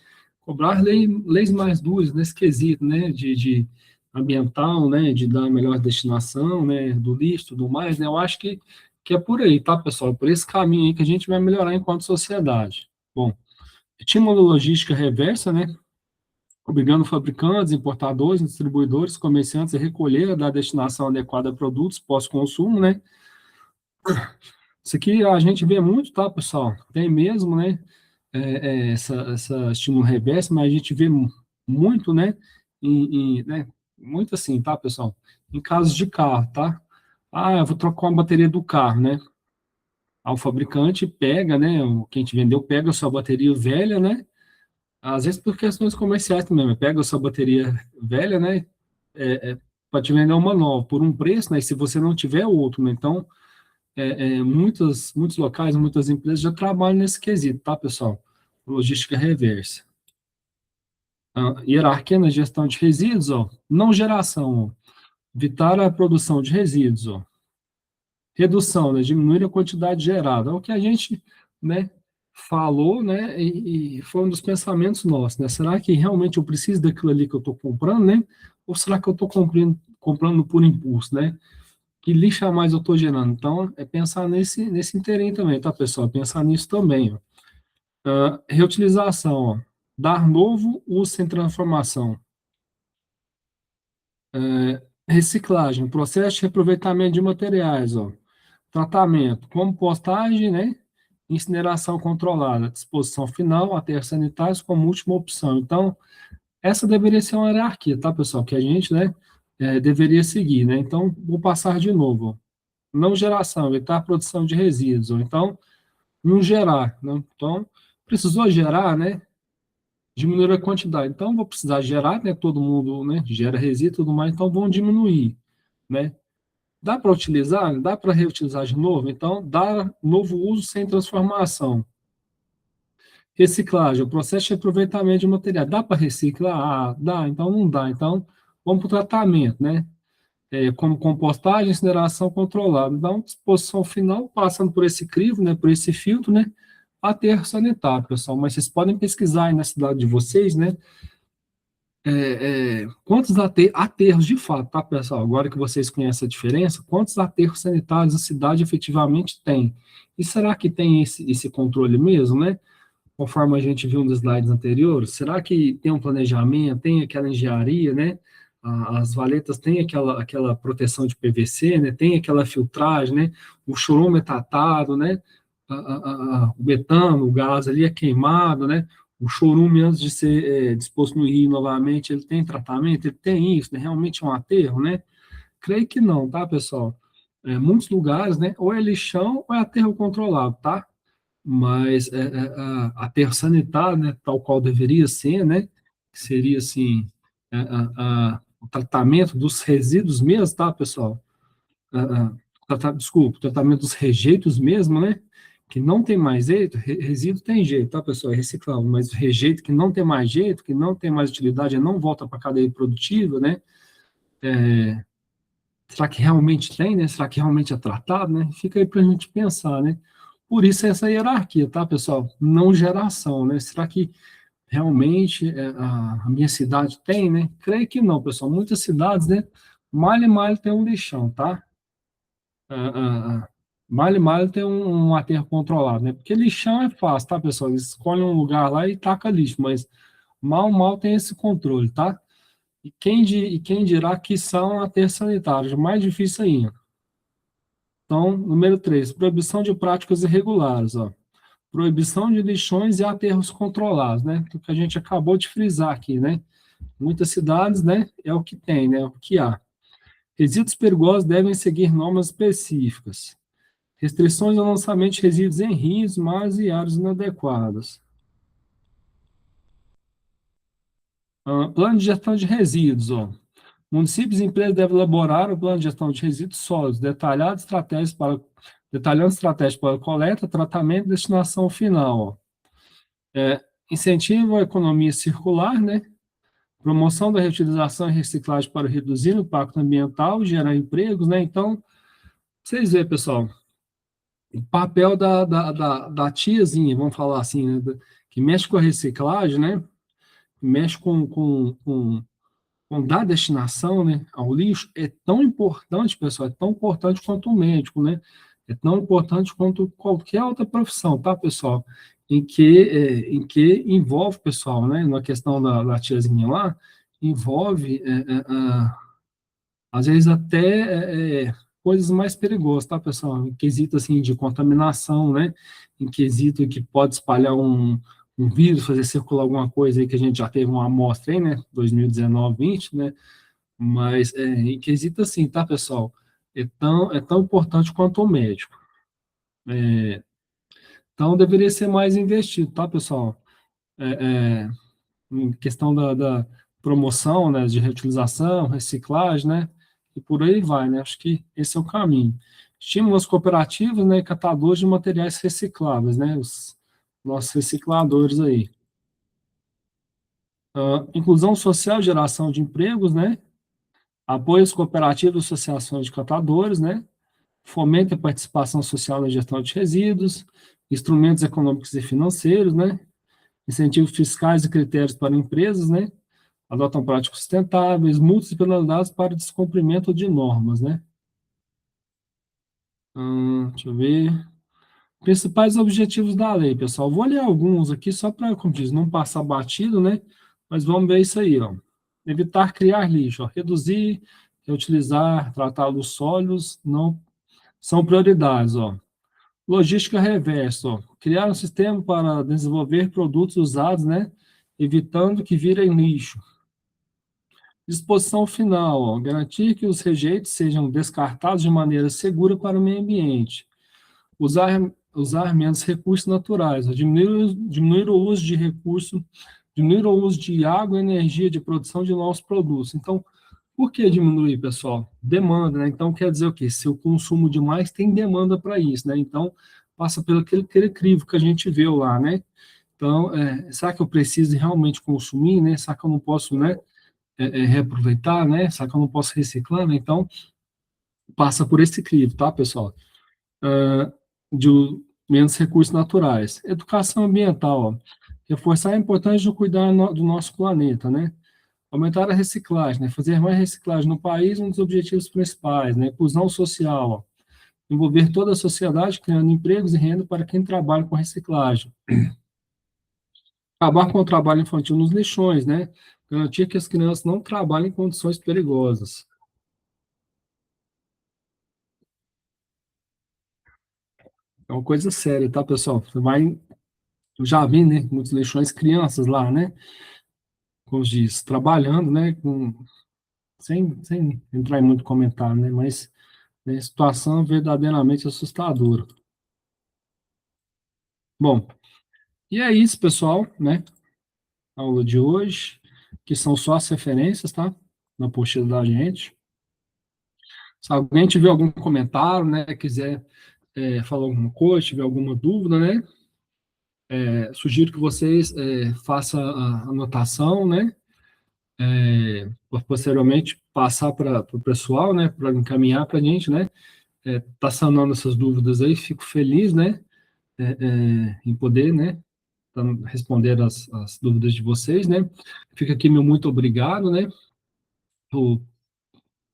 Cobrar leis mais duras nesse quesito, né, de ambiental, né, de dar a melhor destinação, né, do lixo, tudo mais, né? Eu acho que é por aí, tá, pessoal? Por esse caminho aí que a gente vai melhorar enquanto sociedade. Bom, estímulo logística reversa, né? Obrigando fabricantes, importadores, distribuidores, comerciantes a recolher da destinação adequada a produtos pós-consumo, né? Isso aqui a gente vê muito, tá, pessoal? Tem mesmo, né? Essa estímulo reverso, mas a gente vê muito, né? Né? Muito assim, tá, pessoal? Em casos de carro, tá? Eu vou trocar uma bateria do carro, né? O fabricante pega, né? Quem te vendeu pega a sua bateria velha, né? Às vezes por questões comerciais também, mas pega a sua bateria velha, né? Para te vender uma nova por um preço, né? E se você não tiver outro, né? Então, muitos locais, muitas empresas já trabalham nesse quesito, tá, pessoal? Logística reversa. Hierarquia na gestão de resíduos, ó. Não geração, ó. Evitar a produção de resíduos, ó. Redução, né? Diminuir a quantidade gerada. É o que a gente, né, falou, né? E foi um dos pensamentos nossos, né? Será que realmente eu preciso daquilo ali que eu estou comprando, né? Ou será que eu estou comprando por impulso, né? Que lixo a mais eu estou gerando? Então, é pensar nesse inteirinho também, tá, pessoal? Pensar nisso também, ó. Reutilização, ó. Dar novo uso sem transformação. Reciclagem, processo de reaproveitamento de materiais, ó. Tratamento, compostagem, né? Incineração controlada, disposição final, aterros sanitários como última opção. Então, essa deveria ser uma hierarquia, tá, pessoal? Que a gente, né, deveria seguir, né? Então, vou passar de novo, ó. Não geração, evitar a produção de resíduos, ou então, não gerar, né? Então, precisou gerar, né? Diminuir a quantidade. Então, vou precisar gerar, né? Todo mundo, né? Gera resíduo e tudo mais, então vão diminuir, né? Dá para utilizar? Dá para reutilizar de novo? Então, dá novo uso sem transformação. Reciclagem, o processo de aproveitamento de material. Dá para reciclar? Dá, então não dá. Então, vamos para o tratamento, né? como compostagem, incineração controlada. Então, disposição final, passando por esse crivo, né, por esse filtro, né, aterro sanitário, pessoal. Mas vocês podem pesquisar aí na cidade de vocês, né, quantos aterros de fato, tá, pessoal? Agora que vocês conhecem a diferença, quantos aterros sanitários a cidade efetivamente tem? E será que tem esse controle mesmo, né? Conforme a gente viu nos slides anteriores, será que tem um planejamento, tem aquela engenharia, né? As valetas têm aquela proteção de PVC, né? Tem aquela filtragem, né? O chorume é tratado, né? O metano, o gás ali é queimado, né? O chorume, antes de ser disposto no rio novamente, ele tem tratamento, ele tem isso, né? Realmente é um aterro, né? Creio que não, tá, pessoal? Muitos lugares, né? Ou é lixão ou é aterro controlado, tá? Mas aterro sanitário, né, tal qual deveria ser, né, que seria assim, o tratamento dos resíduos mesmo, tá, pessoal? Desculpa, o tratamento dos rejeitos mesmo, né, que não tem mais jeito, resíduo tem jeito, tá, pessoal? É reciclável, mas o rejeito que não tem mais jeito, que não tem mais utilidade, não volta para a cadeia produtiva, né? Será que realmente tem, né? Será que realmente é tratado, né? Fica aí para a gente pensar, né? Por isso essa hierarquia, tá, pessoal? Não geração, né? Será que realmente a minha cidade tem, né? Creio que não, pessoal. Muitas cidades, né? Malha e malha tem um lixão, tá? Ah, malha e malha tem um aterro controlado, né? Porque lixão é fácil, tá, pessoal? Eles escolhem um lugar lá e taca lixo, mas mal tem esse controle, tá? E quem dirá que são aterros sanitários? Mais difícil ainda. Então, número 3, proibição de práticas irregulares, ó. Proibição de lixões e aterros controlados, né? O que a gente acabou de frisar aqui, né? Muitas cidades, né? É o que tem, né? O que há. Resíduos perigosos devem seguir normas específicas. Restrições ao lançamento de resíduos em rios, mares e áreas inadequadas. Plano de gestão de resíduos, ó. Municípios e empresas devem elaborar o plano de gestão de resíduos sólidos, detalhando estratégias para coleta, tratamento e destinação final. Ó. Incentivo à economia circular, né? Promoção da reutilização e reciclagem para reduzir o impacto ambiental, gerar empregos, né? Então, vocês veem, pessoal, o papel da tiazinha, vamos falar assim, né? Que mexe com a reciclagem, né? Mexe com dar destinação, né, ao lixo é tão importante, pessoal, é tão importante quanto o médico, né? É tão importante quanto qualquer outra profissão, tá, pessoal? Em que envolve, pessoal, né? Na questão da tiazinha lá, envolve, às vezes, até coisas mais perigosas, tá, pessoal? Em quesito, assim, de contaminação, né? Em quesito que pode espalhar um vírus, fazer circular alguma coisa aí que a gente já teve uma amostra aí, né? 2019, 20, né? Mas em quesito assim, tá, pessoal? É tão importante quanto o médico. Então, deveria ser mais investido, tá, pessoal? É, em questão da promoção, né, de reutilização, reciclagem, né? E por aí vai, né? Acho que esse é o caminho. Estímulos cooperativos, né, e catadores de materiais recicláveis, né? Os nossos recicladores aí. Inclusão social, geração de empregos, né? Apoios cooperativos, associações de catadores, né? Fomenta a participação social na gestão de resíduos, instrumentos econômicos e financeiros, né? Incentivos fiscais e critérios para empresas, né? Adotam práticas sustentáveis, multas e penalidades para descumprimento de normas, né? Deixa eu ver. Principais objetivos da lei, pessoal. Vou ler alguns aqui só para, como diz, não passar batido, né? Mas vamos ver isso aí, ó. Evitar criar lixo, ó. Reduzir, reutilizar, tratar os sólidos, não são prioridades, ó. Logística reversa, ó. Criar um sistema para desenvolver produtos usados, né? Evitando que virem lixo. Disposição final, ó. Garantir que os rejeitos sejam descartados de maneira segura para o meio ambiente. Usar menos recursos naturais, ó. Diminuir o uso de recursos, diminuir o uso de água e energia de produção de novos produtos. Então, por que diminuir, pessoal? Demanda, né? Então, quer dizer o quê? Se eu consumo demais, tem demanda para isso, né? Então, passa pelo aquele crivo que a gente vê lá, né? Então, será que eu preciso realmente consumir, né? Será que eu não posso, né? reaproveitar, né? Só que eu não posso reciclar, né? Então, passa por esse crivo, tá, pessoal? Ah, de menos recursos naturais. Educação ambiental, ó. Reforçar a importância de cuidar do nosso planeta, né? Aumentar a reciclagem, né? Fazer mais reciclagem no país, um dos objetivos principais, né? Inclusão social, ó. Envolver toda a sociedade, criando empregos e renda para quem trabalha com reciclagem. Acabar com o trabalho infantil nos lixões, né? Garantir que as crianças não trabalhem em condições perigosas. É uma coisa séria, tá, pessoal? Você vai, eu já vi, né, muitos lixões, crianças lá, né, como diz, trabalhando, né, sem entrar em muito comentário, né, mas é situação verdadeiramente assustadora. Bom, e é isso, pessoal, né, a aula de hoje, que são só as referências, tá, na apostila da gente. Se alguém tiver algum comentário, né, quiser falar alguma coisa, tiver alguma dúvida, né, sugiro que vocês façam a anotação, né, posteriormente passar para o pessoal, né, para encaminhar para a gente, né, tá sanando essas dúvidas aí, fico feliz, né, em poder, né, tá, responder as dúvidas de vocês, né, fica aqui meu muito obrigado, né, por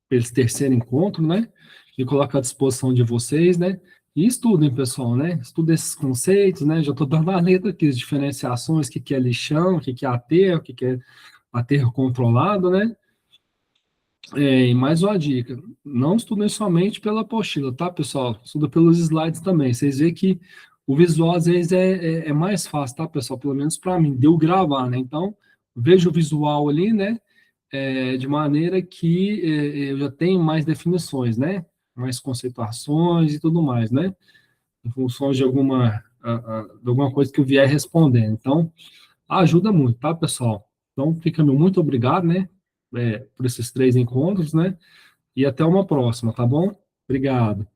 esse terceiro encontro, né, e coloco à disposição de vocês, né, e estudem, pessoal, né, estudem esses conceitos, né, já estou dando a letra aqui, as diferenciações, o que é lixão, o que é aterro, o que é aterro controlado, né, e mais uma dica, não estudem somente pela apostila, tá, pessoal? Estuda pelos slides também. Vocês veem que o visual, às vezes, é mais fácil, tá, pessoal? Pelo menos para mim, deu gravar, né? Então, veja o visual ali, né? De maneira que eu já tenho mais definições, né? Mais conceituações e tudo mais, né? Em função de alguma coisa que eu vier respondendo. Então, ajuda muito, tá, pessoal? Então, fica meu muito obrigado, né? Por esses três encontros, né? E até uma próxima, tá bom? Obrigado.